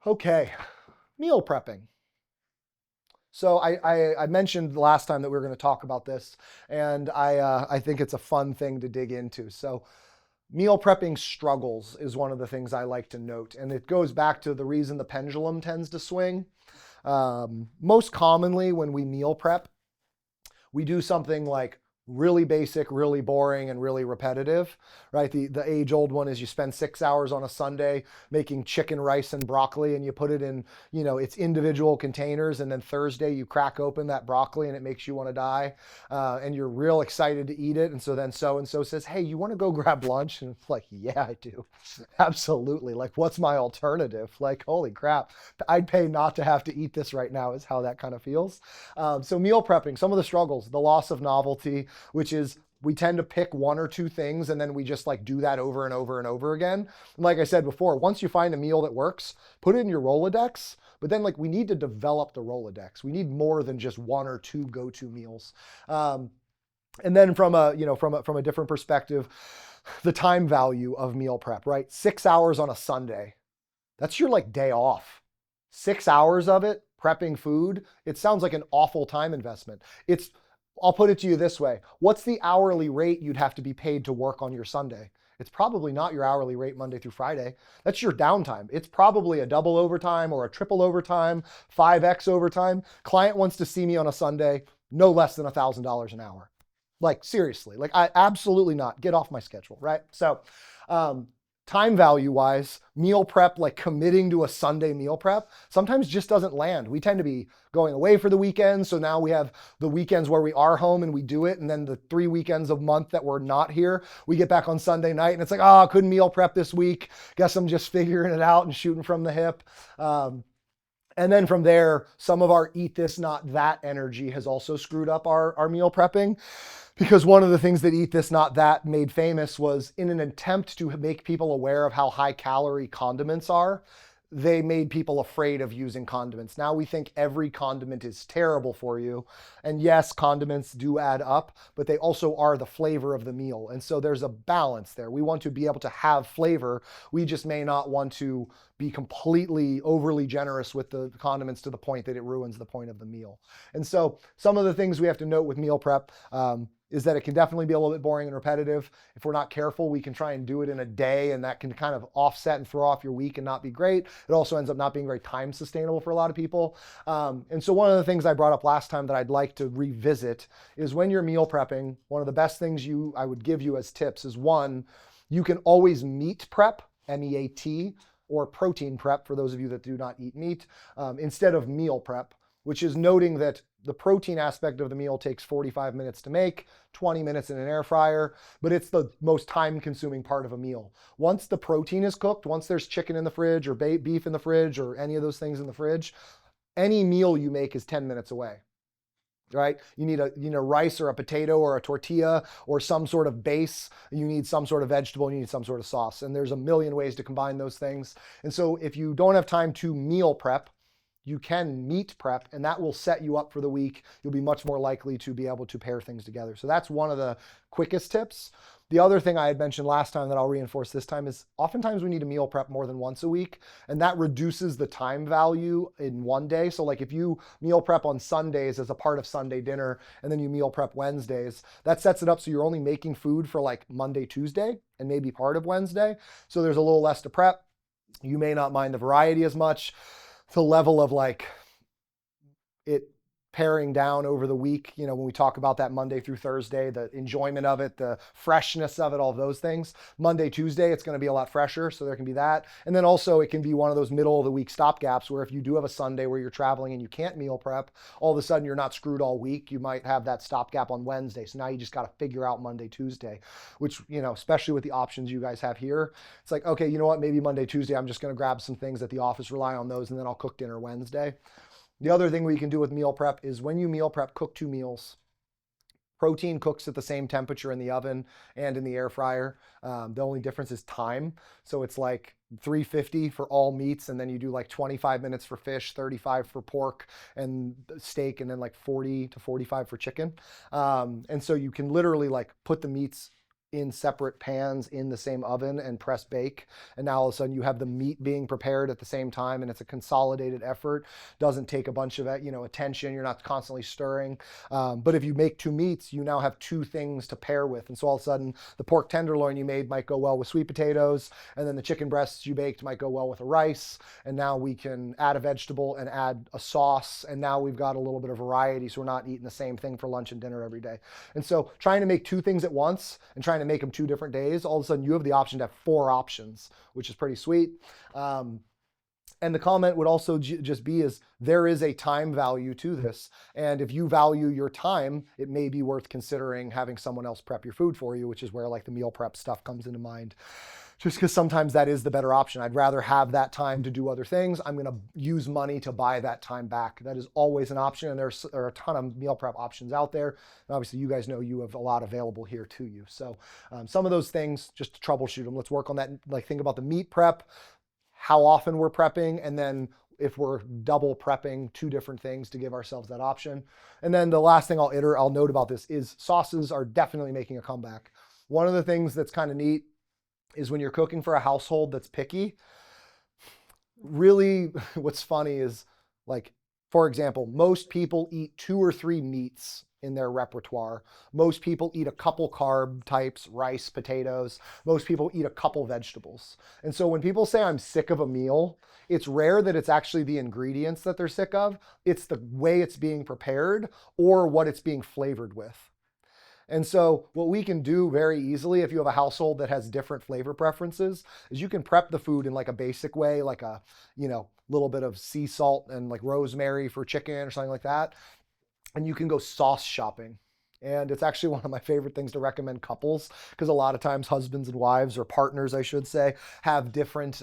Okay, meal prepping. So I mentioned the last time that we were going to talk about this, and I think it's a fun thing to dig into. So meal prepping struggles is one of the things I like to note, and it goes back to the reason the pendulum tends to swing. Most commonly when we meal prep, we do something like really basic, really boring, and really repetitive, right? The age-old one is you spend 6 hours on a Sunday making chicken, rice, and broccoli, and you put it in, its individual containers, and then Thursday you crack open that broccoli and it makes you want to die, and you're real excited to eat it, and so then so-and-so says, hey, you want to go grab lunch? And it's like, yeah, I do. Absolutely. Like, what's my alternative? Like, holy crap, I'd pay not to have to eat this right now is how that kind of feels. So meal prepping, some of the struggles, the loss of novelty, which is we tend to pick one or two things and then we just like do that over and over and over again. And like I said before, once you find a meal that works, put it in your Rolodex, but then like we need to develop the Rolodex. We need more than just one or two go-to meals. And then from a different perspective, the time value of meal prep, right? 6 hours on a Sunday. That's your like day off. 6 hours of it prepping food. It sounds like an awful time investment. I'll put it to you this way. What's the hourly rate you'd have to be paid to work on your Sunday? It's probably not your hourly rate Monday through Friday. That's your downtime. It's probably a double overtime or a triple overtime, 5X overtime. Client wants to see me on a Sunday, no less than $1,000 an hour. Like, seriously, like, I absolutely not. Get off my schedule, right? So time value wise, meal prep, like committing to a Sunday meal prep, sometimes just doesn't land. We tend to be going away for the weekend. So now we have the weekends where we are home and we do it. And then the 3 weekends a month that we're not here, we get back on Sunday night and it's like, oh, I couldn't meal prep this week. Guess I'm just figuring it out and shooting from the hip. And then from there, some of our eat this, not that energy has also screwed up our meal prepping. Because one of the things that Eat This Not That made famous was in an attempt to make people aware of how high calorie condiments are, they made people afraid of using condiments. Now we think every condiment is terrible for you. And yes, condiments do add up, but they also are the flavor of the meal. And so there's a balance there. We want to be able to have flavor. We just may not want to be completely overly generous with the condiments to the point that it ruins the point of the meal. And so some of the things we have to note with meal prep, is that it can definitely be a little bit boring and repetitive. If we're not careful, we can try and do it in a day and that can kind of offset and throw off your week and not be great. It also ends up not being very time sustainable for a lot of people. And so one of the things I brought up last time that I'd like to revisit is when you're meal prepping, one of the best things I would give you as tips is one, you can always meat prep, MEAT, or protein prep for those of you that do not eat meat, instead of meal prep, which is noting that the protein aspect of the meal takes 45 minutes to make, 20 minutes in an air fryer, but it's the most time consuming part of a meal. Once the protein is cooked, once there's chicken in the fridge or beef in the fridge or any of those things in the fridge, any meal you make is 10 minutes away. Right? You need a rice or a potato or a tortilla or some sort of base. You need some sort of vegetable. You need some sort of sauce. And there's a million ways to combine those things. And so if you don't have time to meal prep, you can meat prep, and that will set you up for the week. You'll be much more likely to be able to pair things together. So that's one of the quickest tips. The other thing I had mentioned last time that I'll reinforce this time is oftentimes we need to meal prep more than once a week, and that reduces the time value in one day. So like if you meal prep on Sundays as a part of Sunday dinner, and then you meal prep Wednesdays, that sets it up so you're only making food for like Monday, Tuesday, and maybe part of Wednesday. So there's a little less to prep. You may not mind the variety as much. The level of like it paring down over the week, when we talk about that Monday through Thursday, the enjoyment of it, the freshness of it, all of those things. Monday, Tuesday, it's going to be a lot fresher, so there can be that. And then also it can be one of those middle of the week stopgaps where if you do have a Sunday where you're traveling and you can't meal prep, all of a sudden you're not screwed all week. You might have that stopgap on Wednesday. So now you just got to figure out Monday, Tuesday, which, especially with the options you guys have here, it's like, okay, you know what, maybe Monday, Tuesday, I'm just going to grab some things at the office, rely on those, and then I'll cook dinner Wednesday. The other thing we can do with meal prep is when you meal prep, cook 2 meals. Protein cooks at the same temperature in the oven and in the air fryer. The only difference is time. So it's like 350 for all meats, and then you do like 25 minutes for fish, 35 for pork and steak, and then like 40 to 45 for chicken. And so you can literally like put the meats in separate pans in the same oven and press bake. And now all of a sudden you have the meat being prepared at the same time, and it's a consolidated effort. Doesn't take a bunch of attention. You're not constantly stirring. But if you make 2 meats, you now have 2 things to pair with. And so all of a sudden the pork tenderloin you made might go well with sweet potatoes, and then the chicken breasts you baked might go well with a rice. And now we can add a vegetable and add a sauce. And now we've got a little bit of variety, so we're not eating the same thing for lunch and dinner every day. And so trying to make 2 things at once and trying to make them 2 different days, all of a sudden you have the option to have 4 options, which is pretty sweet. And the comment would also just be is there is a time value to this. And if you value your time, it may be worth considering having someone else prep your food for you, which is where like the meal prep stuff comes into mind. Just because sometimes that is the better option. I'd rather have that time to do other things. I'm going to use money to buy that time back. That is always an option. And there are a ton of meal prep options out there. And obviously you guys know you have a lot available here to you. So some of those things, just to troubleshoot them. Let's work on that. Like think about the meat prep, how often we're prepping, and then if we're double prepping 2 different things to give ourselves that option. And then the last thing I'll note about this is sauces are definitely making a comeback. One of the things that's kind of neat is when you're cooking for a household that's picky, really what's funny is like, for example, most people eat 2 or 3 meats in their repertoire. Most people eat a couple carb types, rice, potatoes. Most people eat a couple vegetables. And so when people say I'm sick of a meal, it's rare that it's actually the ingredients that they're sick of. It's the way it's being prepared or what it's being flavored with. And so what we can do very easily if you have a household that has different flavor preferences is you can prep the food in like a basic way, like a, little bit of sea salt and like rosemary for chicken or something like that. And you can go sauce shopping. And it's actually one of my favorite things to recommend couples because a lot of times husbands and wives, or partners, I should say, have different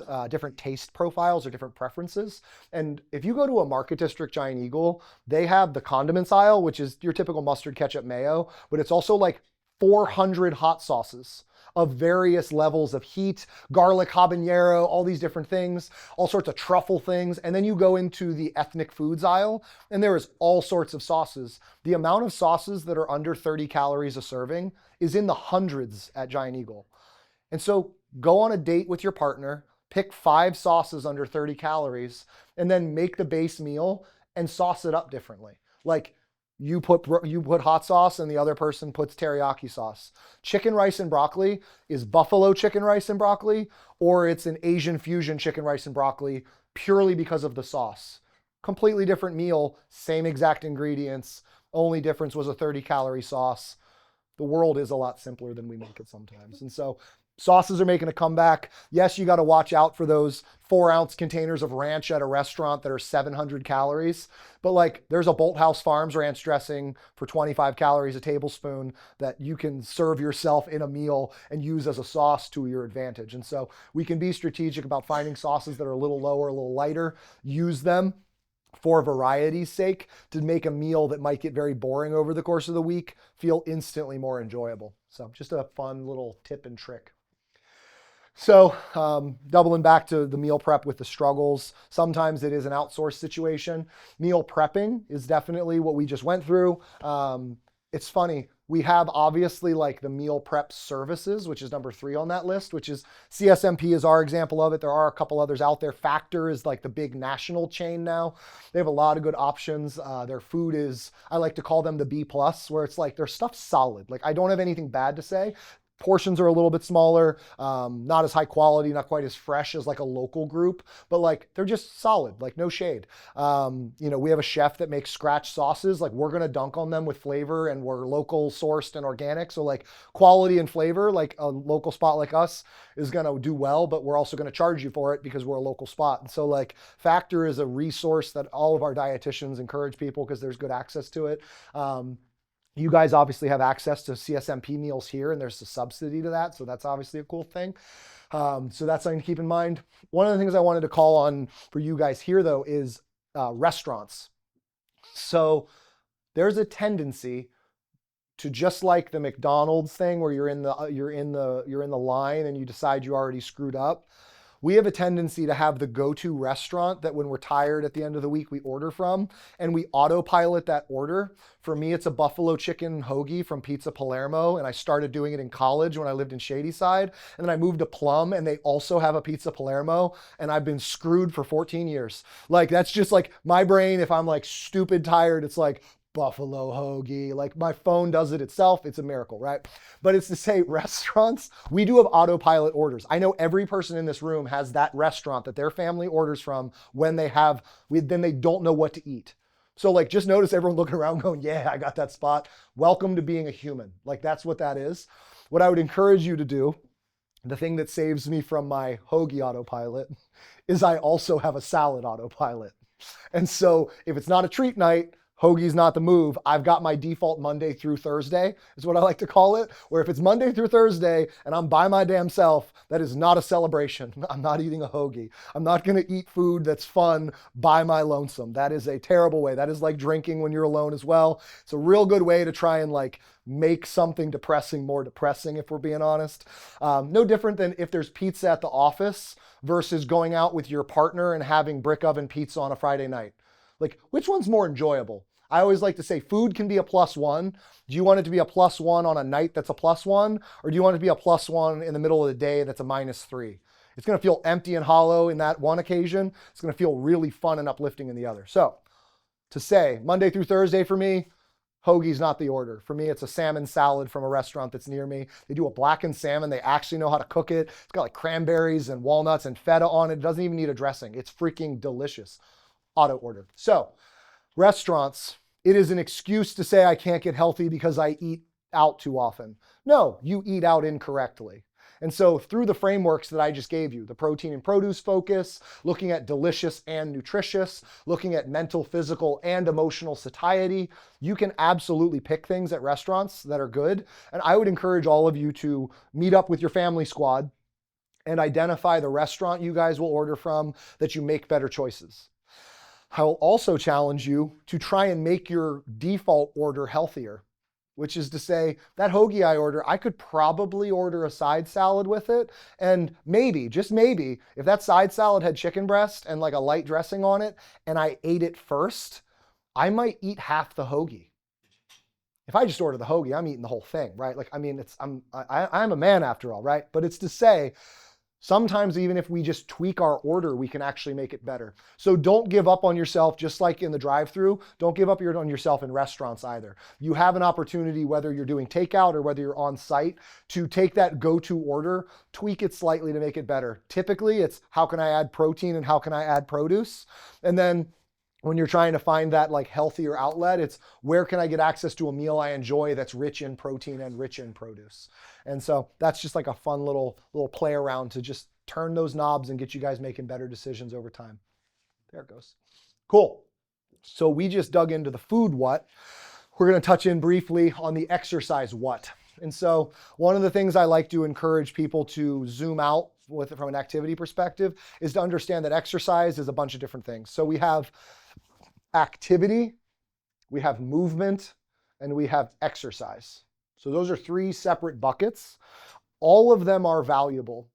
taste profiles or different preferences. And if you go to a Market District Giant Eagle, they have the condiments aisle, which is your typical mustard, ketchup, mayo, but it's also like 400 hot sauces of various levels of heat, garlic habanero, all these different things, all sorts of truffle things. And then you go into the ethnic foods aisle and there is all sorts of sauces. The amount of sauces that are under 30 calories a serving is in the hundreds at Giant Eagle. And so go on a date with your partner, pick 5 sauces under 30 calories, and then make the base meal and sauce it up differently. Like, you put hot sauce and the other person puts teriyaki sauce. Chicken rice and broccoli is buffalo chicken rice and broccoli, or it's an Asian fusion chicken rice and broccoli purely because of the sauce. Completely different meal, same exact ingredients. Only difference was a 30-calorie sauce. The world is a lot simpler than we make it sometimes. And so sauces are making a comeback. Yes, you got to watch out for those 4-ounce containers of ranch at a restaurant that are 700 calories. But like, there's a Bolthouse Farms ranch dressing for 25 calories a tablespoon that you can serve yourself in a meal and use as a sauce to your advantage. And so we can be strategic about finding sauces that are a little lower, a little lighter, use them for variety's sake to make a meal that might get very boring over the course of the week feel instantly more enjoyable. So just a fun little tip and trick. So doubling back to the meal prep with the struggles, sometimes it is an outsourced situation. Meal prepping is definitely what we just went through. It's funny. We have obviously like the meal prep services, which is number 3 on that list, which is CSMP is our example of it. There are a couple others out there. Factor is like the big national chain now. They have a lot of good options. Their food is, I like to call them the B+, where it's like their stuff's solid. Like, I don't have anything bad to say. Portions are a little bit smaller, not as high quality, not quite as fresh as like a local group, but like they're just solid, like no shade. We have a chef that makes scratch sauces. Like, we're gonna dunk on them with flavor, and we're local sourced and organic. So like quality and flavor, like a local spot like us is gonna do well, but we're also gonna charge you for it because we're a local spot. And so like Factor is a resource that all of our dietitians encourage people because there's good access to it. You guys obviously have access to CSMP meals here, and there's a subsidy to that. So that's obviously a cool thing. So that's something to keep in mind. One of the things I wanted to call on for you guys here, though, is restaurants. So there's a tendency to, just like the McDonald's thing where you're in the line and you decide you already screwed up. We have a tendency to have the go-to restaurant that when we're tired at the end of the week, we order from, and we autopilot that order. For me, it's a buffalo chicken hoagie from Pizza Palermo, and I started doing it in college when I lived in Shadyside. And then I moved to Plum, and they also have a Pizza Palermo, and I've been screwed for 14 years. Like, that's just like my brain. If I'm like stupid tired, it's like buffalo hoagie. Like, my phone does it itself. It's a miracle, right? But it's to say, restaurants, we do have autopilot orders. I know every person in this room has that restaurant that their family orders from when then they don't know what to eat. So like, just notice everyone looking around going, yeah, I got that spot. Welcome to being a human. Like, that's what that is. What I would encourage you to do, the thing that saves me from my hoagie autopilot, is I also have a salad autopilot. And so if it's not a treat night, hoagie's not the move. I've got my default Monday through Thursday, is what I like to call it, where if it's Monday through Thursday and I'm by my damn self, that is not a celebration. I'm not eating a hoagie. I'm not gonna eat food that's fun by my lonesome. That is a terrible way. That is like drinking when you're alone as well. It's a real good way to try and like make something depressing more depressing, if we're being honest. No different than if there's pizza at the office versus going out with your partner and having brick oven pizza on a Friday night. Like, which one's more enjoyable? I always like to say food can be a +1. Do you want it to be a +1 on a night that's a +1? Or do you want it to be a +1 in the middle of the day that's a -3? It's gonna feel empty and hollow in that one occasion. It's gonna feel really fun and uplifting in the other. So to say Monday through Thursday for me, hoagie's not the order. For me, it's a salmon salad from a restaurant that's near me. They do a blackened salmon. They actually know how to cook it. It's got like cranberries and walnuts and feta on it. It doesn't even need a dressing. It's freaking delicious. Auto order. So restaurants, it is an excuse to say I can't get healthy because I eat out too often. No, you eat out incorrectly. And so through the frameworks that I just gave you, the protein and produce focus, looking at delicious and nutritious, looking at mental, physical, and emotional satiety, you can absolutely pick things at restaurants that are good. And I would encourage all of you to meet up with your family squad and identify the restaurant you guys will order from that you make better choices. I will also challenge you to try and make your default order healthier, which is to say that hoagie I order, I could probably order a side salad with it. And maybe, just maybe, if that side salad had chicken breast and like a light dressing on it and I ate it first, I might eat half the hoagie. If I just order the hoagie, I'm eating the whole thing, right? Like, I mean, I'm a man after all, right? But it's to say, sometimes even if we just tweak our order, we can actually make it better. So don't give up on yourself, just like in the drive-thru. Don't give up on yourself in restaurants either. You have an opportunity, whether you're doing takeout or whether you're on site, to take that go-to order, tweak it slightly to make it better. Typically, it's how can I add protein and how can I add produce? And then when you're trying to find that like healthier outlet, it's where can I get access to a meal I enjoy that's rich in protein and rich in produce. And so that's just like a fun little play around to just turn those knobs and get you guys making better decisions over time. There it goes. Cool. So we just dug into the food what. We're going to touch in briefly on the exercise what. And so one of the things I like to encourage people to zoom out with from an activity perspective is to understand that exercise is a bunch of different things. So we have activity, we have movement, and we have exercise. So those are three separate buckets. All of them are valuable.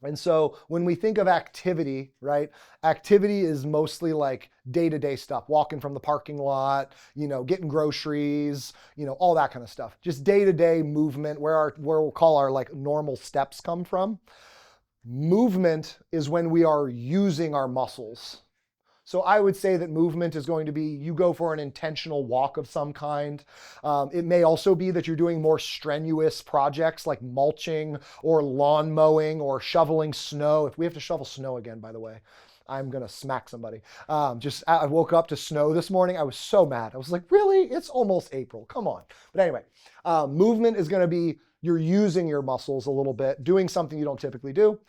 And so when we think of activity, right, activity is mostly like day-to-day stuff, walking from the parking lot, getting groceries, all that kind of stuff. Just day-to-day movement, where we'll call our like normal steps come from. Movement is when we are using our muscles. So I would say that movement is going to be, you go for an intentional walk of some kind. It may also be that you're doing more strenuous projects like mulching or lawn mowing or shoveling snow. If we have to shovel snow again, by the way, I'm going to smack somebody. I woke up to snow this morning. I was so mad. I was like, really? It's almost April. Come on. But anyway, movement is going to be you're using your muscles a little bit, doing something you don't typically do.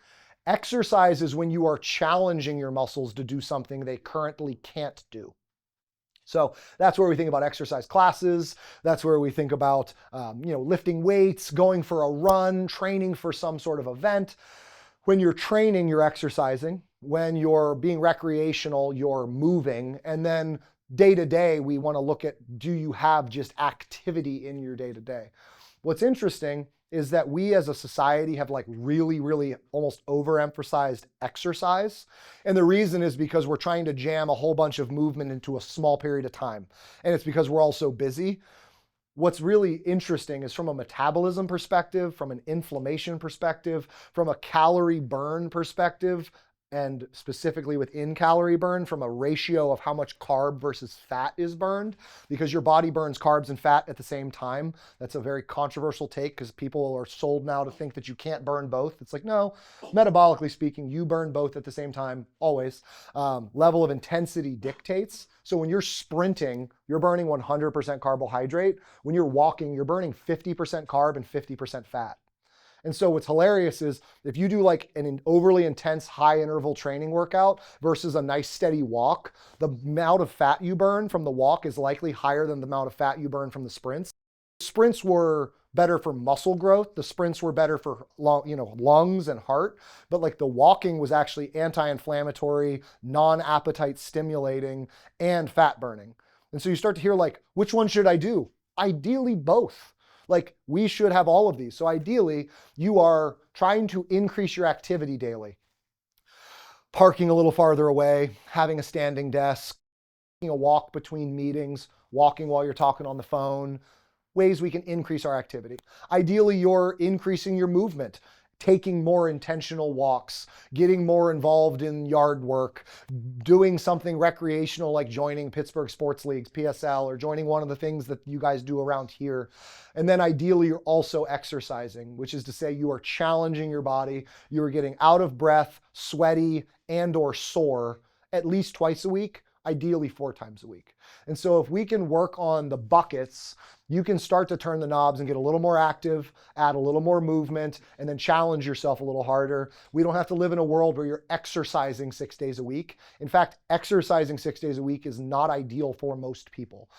Exercise is when you are challenging your muscles to do something they currently can't do. So that's where we think about exercise classes. That's where we think about lifting weights, going for a run, training for some sort of event. When you're training, you're exercising. When you're being recreational, you're moving. And then day to day, we want to look at, do you have just activity in your day to day? What's interesting is that we as a society have like really, really almost overemphasized exercise. And the reason is because we're trying to jam a whole bunch of movement into a small period of time. And it's because we're all so busy. What's really interesting is from a metabolism perspective, from an inflammation perspective, from a calorie burn perspective, and specifically within calorie burn from a ratio of how much carb versus fat is burned, because your body burns carbs and fat at the same time. That's a very controversial take because people are sold now to think that you can't burn both. It's like, no, metabolically speaking, you burn both at the same time, always. Level of intensity dictates. So when you're sprinting, you're burning 100% carbohydrate. When you're walking, you're burning 50% carb and 50% fat. And so what's hilarious is if you do like an overly intense high interval training workout versus a nice steady walk, the amount of fat you burn from the walk is likely higher than the amount of fat you burn from the sprints. Sprints were better for muscle growth. The sprints were better for lungs and heart, but like the walking was actually anti-inflammatory, non-appetite stimulating, and fat burning. And so you start to hear like, which one should I do? Ideally both. Like we should have all of these. So ideally, you are trying to increase your activity daily. Parking a little farther away, having a standing desk, taking a walk between meetings, walking while you're talking on the phone, ways we can increase our activity. Ideally, you're increasing your movement, taking more intentional walks, getting more involved in yard work, doing something recreational like joining Pittsburgh Sports Leagues, PSL, or joining one of the things that you guys do around here. And then ideally, you're also exercising, which is to say you are challenging your body. You are getting out of breath, sweaty, and or sore at least twice a week, ideally 4 times a week. And so if we can work on the buckets, you can start to turn the knobs and get a little more active, add a little more movement, and then challenge yourself a little harder. We don't have to live in a world where you're exercising 6 days a week. In fact, exercising 6 days a week is not ideal for most people.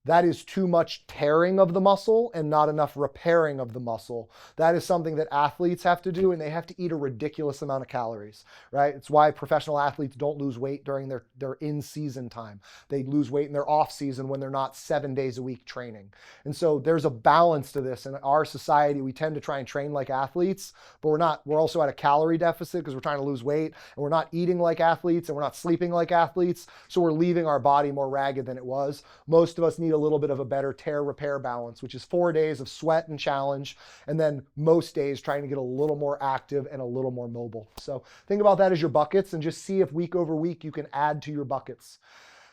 That is too much tearing of the muscle and not enough repairing of the muscle. That is something that athletes have to do, and they have to eat a ridiculous amount of calories, right? It's why professional athletes don't lose weight during their in-season time. They lose weight in their off-season when they're not 7 days a week training. And so there's a balance to this. In our society, we tend to try and train like athletes, but we're also at a calorie deficit because we're trying to lose weight, and we're not eating like athletes, and we're not sleeping like athletes. So we're leaving our body more ragged than it was. Most of us need a little bit of a better tear repair balance, which is 4 days of sweat and challenge, and then most days trying to get a little more active and a little more mobile. So think about that as your buckets and just see if week over week you can add to your buckets.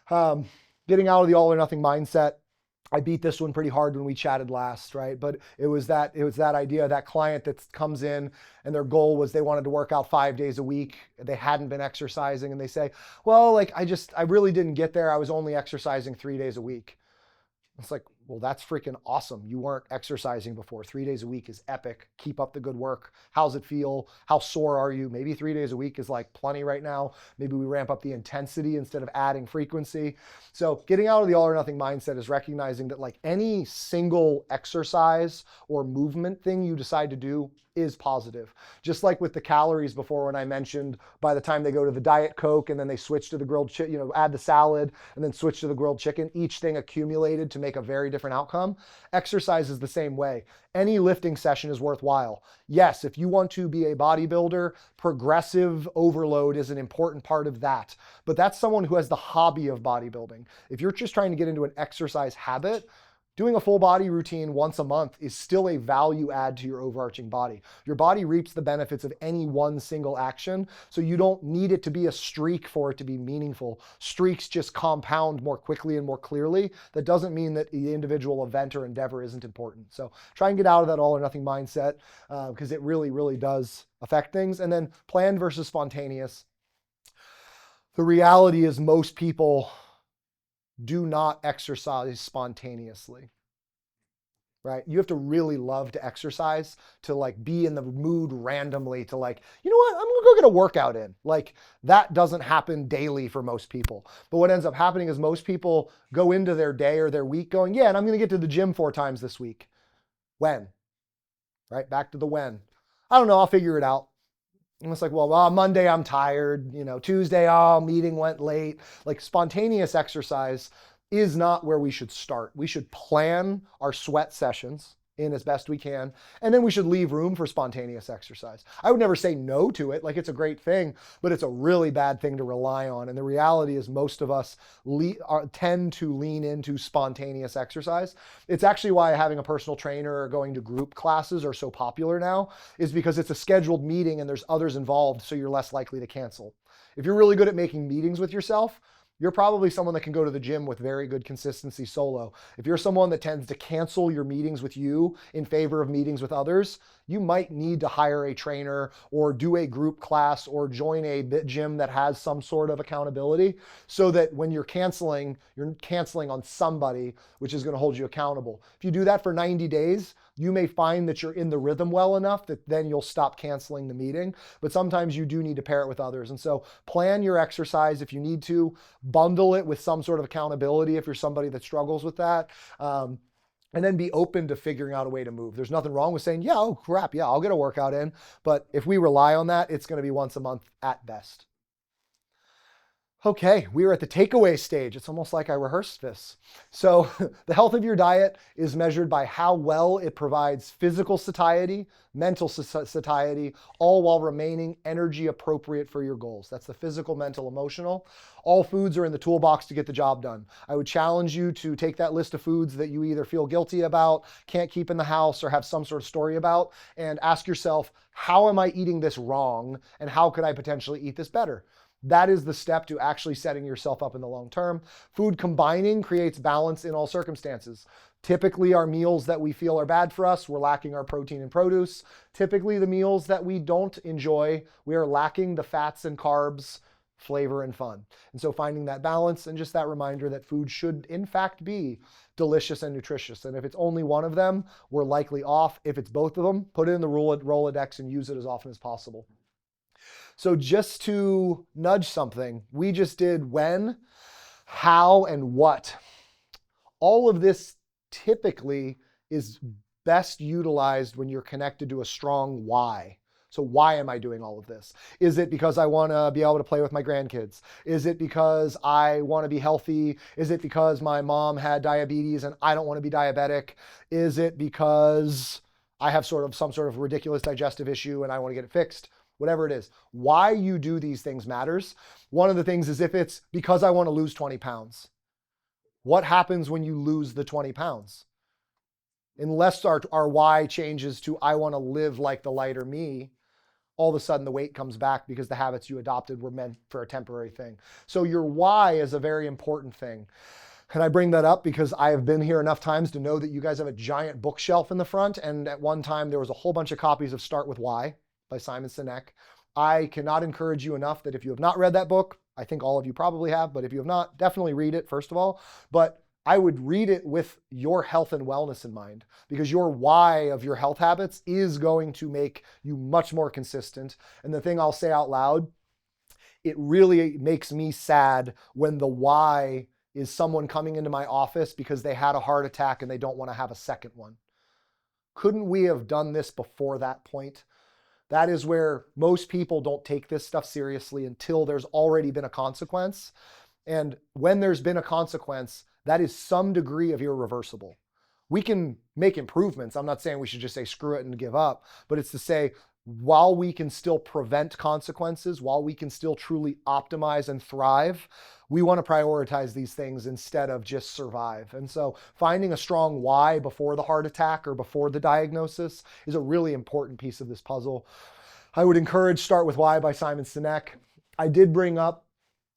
Getting out of the all or nothing mindset. I beat this one pretty hard when we chatted last, right? But it was that idea, that client that comes in and their goal was they wanted to work out 5 days a week. They hadn't been exercising, and they say, well, like I really didn't get there. I was only exercising 3 days a week. It's like, well, that's freaking awesome. You weren't exercising before. 3 days a week is epic. Keep up the good work. How's it feel? How sore are you? Maybe 3 days a week is like plenty right now. Maybe we ramp up the intensity instead of adding frequency. So getting out of the all or nothing mindset is recognizing that like any single exercise or movement thing you decide to do is positive. Just like with the calories before, when I mentioned by the time they go to the Diet Coke and then they switch to the grilled chicken, add the salad and then switch to the grilled chicken, each thing accumulated to make a very different outcome. Exercise is the same way. Any lifting session is worthwhile. Yes, if you want to be a bodybuilder, progressive overload is an important part of that. But that's someone who has the hobby of bodybuilding. If you're just trying to get into an exercise habit, doing a full body routine once a month is still a value add to your overarching body. Your body reaps the benefits of any one single action, so you don't need it to be a streak for it to be meaningful. Streaks just compound more quickly and more clearly. That doesn't mean that the individual event or endeavor isn't important. So try and get out of that all or nothing mindset because it really, really does affect things. And then planned versus spontaneous. The reality is most people do not exercise spontaneously, right? You have to really love to exercise to like be in the mood randomly to like, you know what, I'm gonna go get a workout in. Like that doesn't happen daily for most people. But what ends up happening is most people go into their day or their week going, yeah, and I'm gonna get to the gym 4 times this week. When? Right? Back to the when. I don't know, I'll figure it out. And it's like, well, Monday I'm tired, Tuesday, meeting went late. Like spontaneous exercise is not where we should start. We should plan our sweat sessions in as best we can, and then we should leave room for spontaneous exercise. I would never say no to it. Like it's a great thing, but it's a really bad thing to rely on. And the reality is most of us tend to lean into spontaneous exercise. It's actually why having a personal trainer or going to group classes are so popular now, is because it's a scheduled meeting and there's others involved, so you're less likely to cancel. If you're really good at making meetings with yourself, you're probably someone that can go to the gym with very good consistency solo. If you're someone that tends to cancel your meetings with you in favor of meetings with others, you might need to hire a trainer or do a group class or join a gym that has some sort of accountability so that when you're canceling on somebody, which is going to hold you accountable. If you do that for 90 days, you may find that you're in the rhythm well enough that then you'll stop canceling the meeting. But sometimes you do need to pair it with others. And so plan your exercise if you need to. Bundle it with some sort of accountability if you're somebody that struggles with that. And then be open to figuring out a way to move. There's nothing wrong with saying, yeah, oh crap, yeah, I'll get a workout in. But if we rely on that, it's going to be once a month at best. Okay, we are at the takeaway stage. It's almost like I rehearsed this. So the health of your diet is measured by how well it provides physical satiety, mental satiety, all while remaining energy appropriate for your goals. That's the physical, mental, emotional. All foods are in the toolbox to get the job done. I would challenge you to take that list of foods that you either feel guilty about, can't keep in the house, or have some sort of story about, and ask yourself, how am I eating this wrong? And how could I potentially eat this better? That is the step to actually setting yourself up in the long term. Food combining creates balance in all circumstances. Typically, our meals that we feel are bad for us, we're lacking our protein and produce. Typically, the meals that we don't enjoy, we are lacking the fats and carbs flavor and fun. And so finding that balance and just that reminder that food should in fact be delicious and nutritious. And if it's only one of them, we're likely off. If it's both of them, put it in the Rolodex and use it as often as possible. So just to nudge something, we just did when, how, and what. All of this typically is best utilized when you're connected to a strong why. So why am I doing all of this? Is it because I want to be able to play with my grandkids? Is it because I want to be healthy? Is it because my mom had diabetes and I don't want to be diabetic? Is it because I have some sort of ridiculous digestive issue and I want to get it fixed? Whatever it is, why you do these things matters. One of the things is if it's because I want to lose 20 pounds. What happens when you lose the 20 pounds? Unless our why changes to I want to live like the lighter me, all of a sudden the weight comes back because the habits you adopted were meant for a temporary thing. So your why is a very important thing. And I bring that up because I have been here enough times to know that you guys have a giant bookshelf in the front. And at one time there was a whole bunch of copies of Start With Why by Simon Sinek. I cannot encourage you enough that if you have not read that book, I think all of you probably have, but if you have not, definitely read it, first of all. But I would read it with your health and wellness in mind, because your why of your health habits is going to make you much more consistent. And the thing I'll say out loud, it really makes me sad when the why is someone coming into my office because they had a heart attack and they don't want to have a second one. Couldn't we have done this before that point? That is where most people don't take this stuff seriously until there's already been a consequence. And when there's been a consequence, that is some degree of irreversible. We can make improvements. I'm not saying we should just say screw it and give up, but it's to say, while we can still prevent consequences, while we can still truly optimize and thrive, we want to prioritize these things instead of just survive. And so finding a strong why before the heart attack or before the diagnosis is a really important piece of this puzzle. I would encourage Start With Why by Simon Sinek. I did bring up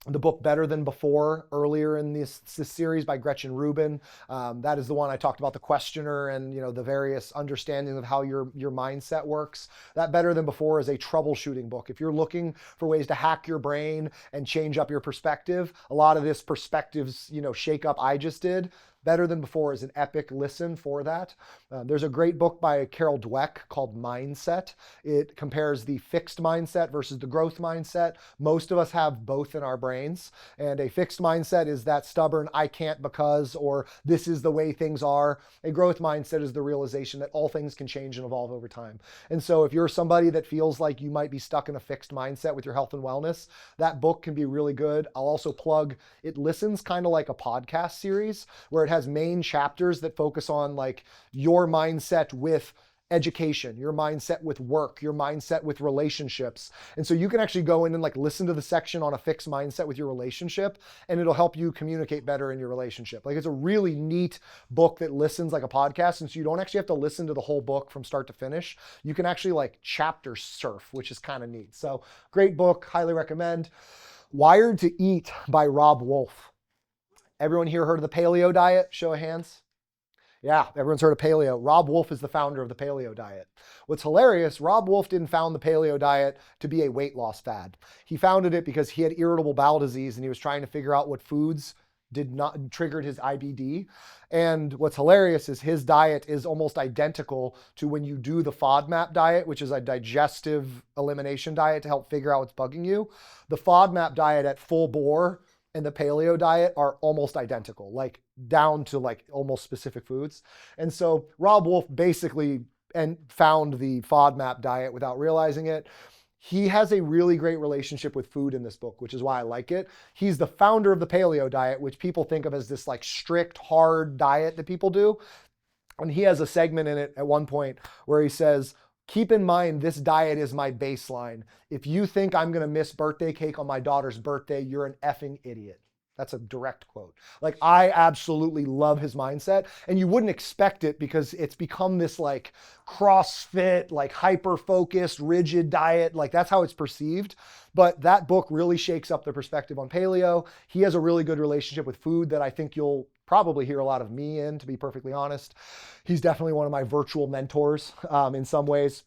the book Better Than Before earlier in this series by Gretchen Rubin. That is the one I talked about, the questioner and the various understandings of how your mindset works. That Better Than Before is a troubleshooting book. If you're looking for ways to hack your brain and change up your perspective, a lot of this perspectives, shake up I just did. Better Than Before is an epic listen for that. There's a great book by Carol Dweck called Mindset. It compares the fixed mindset versus the growth mindset. Most of us have both in our brains. And a fixed mindset is that stubborn, I can't because, or this is the way things are. A growth mindset is the realization that all things can change and evolve over time. And so if you're somebody that feels like you might be stuck in a fixed mindset with your health and wellness, that book can be really good. I'll also plug, it listens kind of like a podcast series where it has main chapters that focus on like your mindset with education, your mindset with work, your mindset with relationships. And so you can actually go in and like listen to the section on a fixed mindset with your relationship, and it'll help you communicate better in your relationship. Like it's a really neat book that listens like a podcast. And so you don't actually have to listen to the whole book from start to finish. You can actually like chapter surf, which is kind of neat. So great book, highly recommend. Wired to Eat by Robb Wolf. Everyone here heard of the paleo diet? Show of hands. Yeah, everyone's heard of paleo. Robb Wolf is the founder of the paleo diet. What's hilarious, Robb Wolf didn't found the paleo diet to be a weight loss fad. He founded it because he had irritable bowel disease and he was trying to figure out what foods triggered his IBD. And what's hilarious is his diet is almost identical to when you do the FODMAP diet, which is a digestive elimination diet to help figure out what's bugging you. The FODMAP diet at full bore and the paleo diet are almost identical, like down to like almost specific foods. And so Robb Wolf basically found the FODMAP diet without realizing it. He has a really great relationship with food in this book, which is why I like it. He's the founder of the paleo diet, which people think of as this like strict, hard diet that people do. And he has a segment in it at one point where he says, keep in mind, this diet is my baseline. If you think I'm going to miss birthday cake on my daughter's birthday, you're an effing idiot. That's a direct quote. Like, I absolutely love his mindset, and you wouldn't expect it because it's become this like CrossFit, like hyper-focused, rigid diet. Like that's how it's perceived. But that book really shakes up the perspective on paleo. He has a really good relationship with food that I think you'll probably hear a lot of me in, to be perfectly honest. He's definitely one of my virtual mentors in some ways.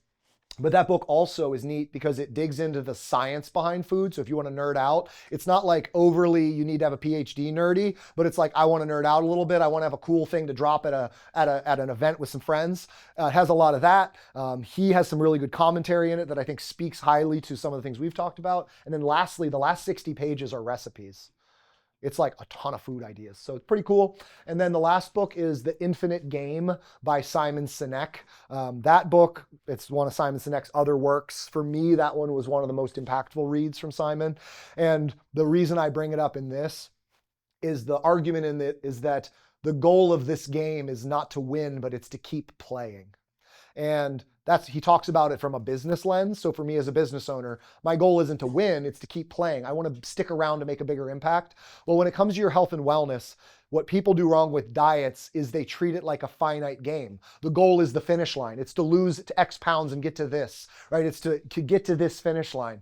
But that book also is neat because it digs into the science behind food. So if you want to nerd out, it's not like overly you need to have a PhD nerdy, but it's like I want to nerd out a little bit. I want to have a cool thing to drop at an event with some friends. It has a lot of that. He has some really good commentary in it that I think speaks highly to some of the things we've talked about. And then lastly, the last 60 pages are recipes. It's like a ton of food ideas. So it's pretty cool. And then the last book is The Infinite Game by Simon Sinek. That book, it's one of Simon Sinek's other works. For me, that one was one of the most impactful reads from Simon. And the reason I bring it up in this is the argument in it is that the goal of this game is not to win, but it's to keep playing. And he talks about it from a business lens. So for me as a business owner, my goal isn't to win, it's to keep playing. I want to stick around to make a bigger impact. Well, when it comes to your health and wellness, what people do wrong with diets is they treat it like a finite game. The goal is the finish line. It's to lose to X pounds and get to this, right? It's to get to this finish line.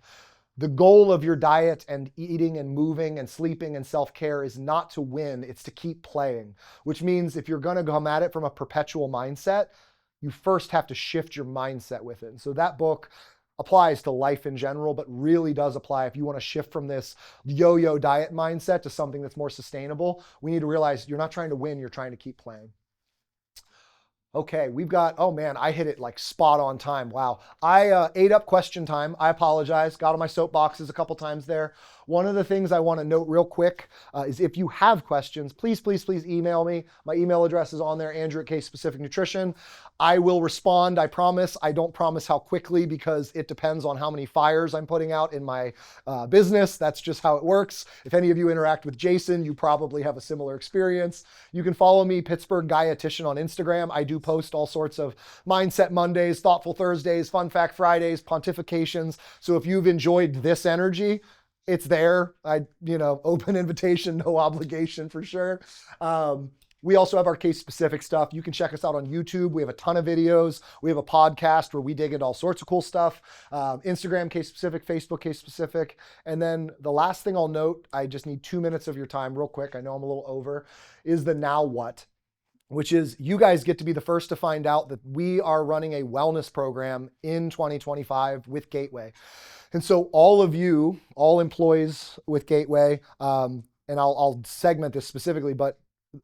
The goal of your diet and eating and moving and sleeping and self-care is not to win, it's to keep playing, which means if you're going to come at it from a perpetual mindset, you first have to shift your mindset with it. And so that book applies to life in general, but really does apply if you want to shift from this yo-yo diet mindset to something that's more sustainable. We need to realize you're not trying to win, you're trying to keep playing. Okay, we've got, oh man, I hit it like spot on time. Wow. I ate up question time. I apologize. Got on my soapboxes a couple times there. One of the things I want to note real quick is if you have questions, please email me. My email address is on there, Andrew at Case Specific Nutrition. I will respond, I promise. I don't promise how quickly because it depends on how many fires I'm putting out in my business. That's just how it works. If any of you interact with Jason, you probably have a similar experience. You can follow me, Pittsburgh Dietitian, on Instagram. I do post all sorts of Mindset Mondays, Thoughtful Thursdays, Fun Fact Fridays, pontifications. So if you've enjoyed this energy, it's there. Open invitation, no obligation for sure. We also have our case specific stuff. You can check us out on YouTube. We have a ton of videos. We have a podcast where we dig into all sorts of cool stuff. Instagram case specific, Facebook case specific. And then the last thing I'll note, I just need 2 minutes of your time real quick. I know I'm a little over, is the now what, which is you guys get to be the first to find out that we are running a wellness program in 2025 with Gateway. And so all of you, all employees with Gateway, and I'll segment this specifically, but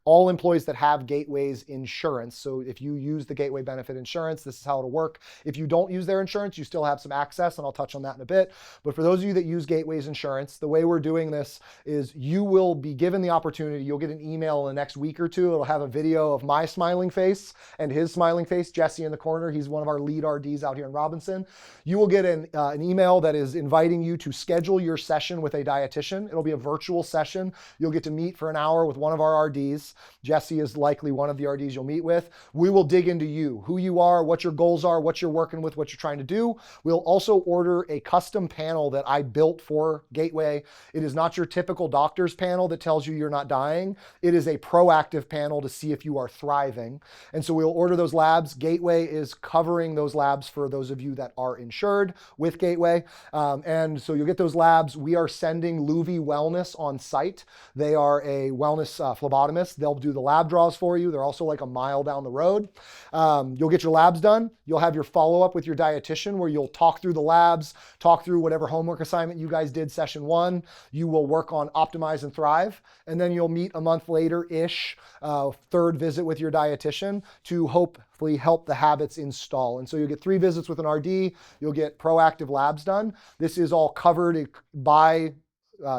all employees that have Gateway's insurance. So if you use the Gateway benefit insurance, this is how it'll work. If you don't use their insurance, you still have some access, and I'll touch on that in a bit. But for those of you that use Gateway's insurance, the way we're doing this is you will be given the opportunity. You'll get an email in the next week or two. It'll have a video of my smiling face and his smiling face, Jesse in the corner. He's one of our lead RDs out here in Robinson. You will get an email that is inviting you to schedule your session with a dietitian. It'll be a virtual session. You'll get to meet for an hour with one of our RDs. Jesse is likely one of the RDs you'll meet with. We will dig into you, who you are, what your goals are, what you're working with, what you're trying to do. We'll also order a custom panel that I built for Gateway. It is not your typical doctor's panel that tells you you're not dying. It is a proactive panel to see if you are thriving. And so we'll order those labs. Gateway is covering those labs for those of you that are insured with Gateway. And so you'll get those labs. We are sending Luvi Wellness on site. They are a wellness phlebotomist. They'll do the lab draws for you. They're also like a mile down the road. You'll get your labs done. You'll have your follow-up with your dietitian where you'll talk through the labs, talk through whatever homework assignment you guys did session 1. You will work on Optimize and Thrive. And then you'll meet a month later-ish, third visit with your dietitian to hopefully help the habits install. And so you'll get 3 visits with an RD. You'll get proactive labs done. This is all covered by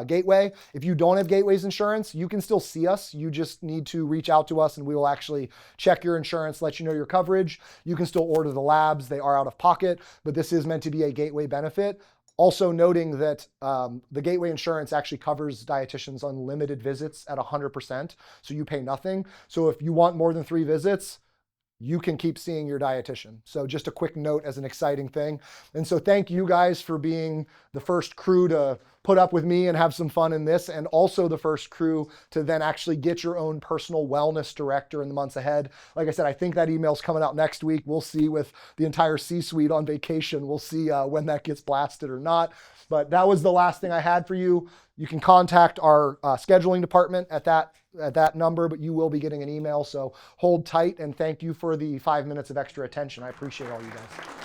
Gateway. If you don't have Gateway's insurance, you can still see us. You just need to reach out to us and we will actually check your insurance, let you know your coverage. You can still order the labs. They are out of pocket, but this is meant to be a Gateway benefit. Also noting that the Gateway insurance actually covers dietitians unlimited visits at 100%. So you pay nothing. So if you want more than 3 visits, you can keep seeing your dietitian. So just a quick note as an exciting thing. And so thank you guys for being the first crew to put up with me and have some fun in this, and also the first crew to then actually get your own personal wellness director in the months ahead. Like I said, I think that email's coming out next week. We'll see with the entire C-suite on vacation. We'll see when that gets blasted or not. But that was the last thing I had for you. You can contact our scheduling department at that number, but you will be getting an email. So hold tight, and thank you for the 5 minutes of extra attention. I appreciate all you guys.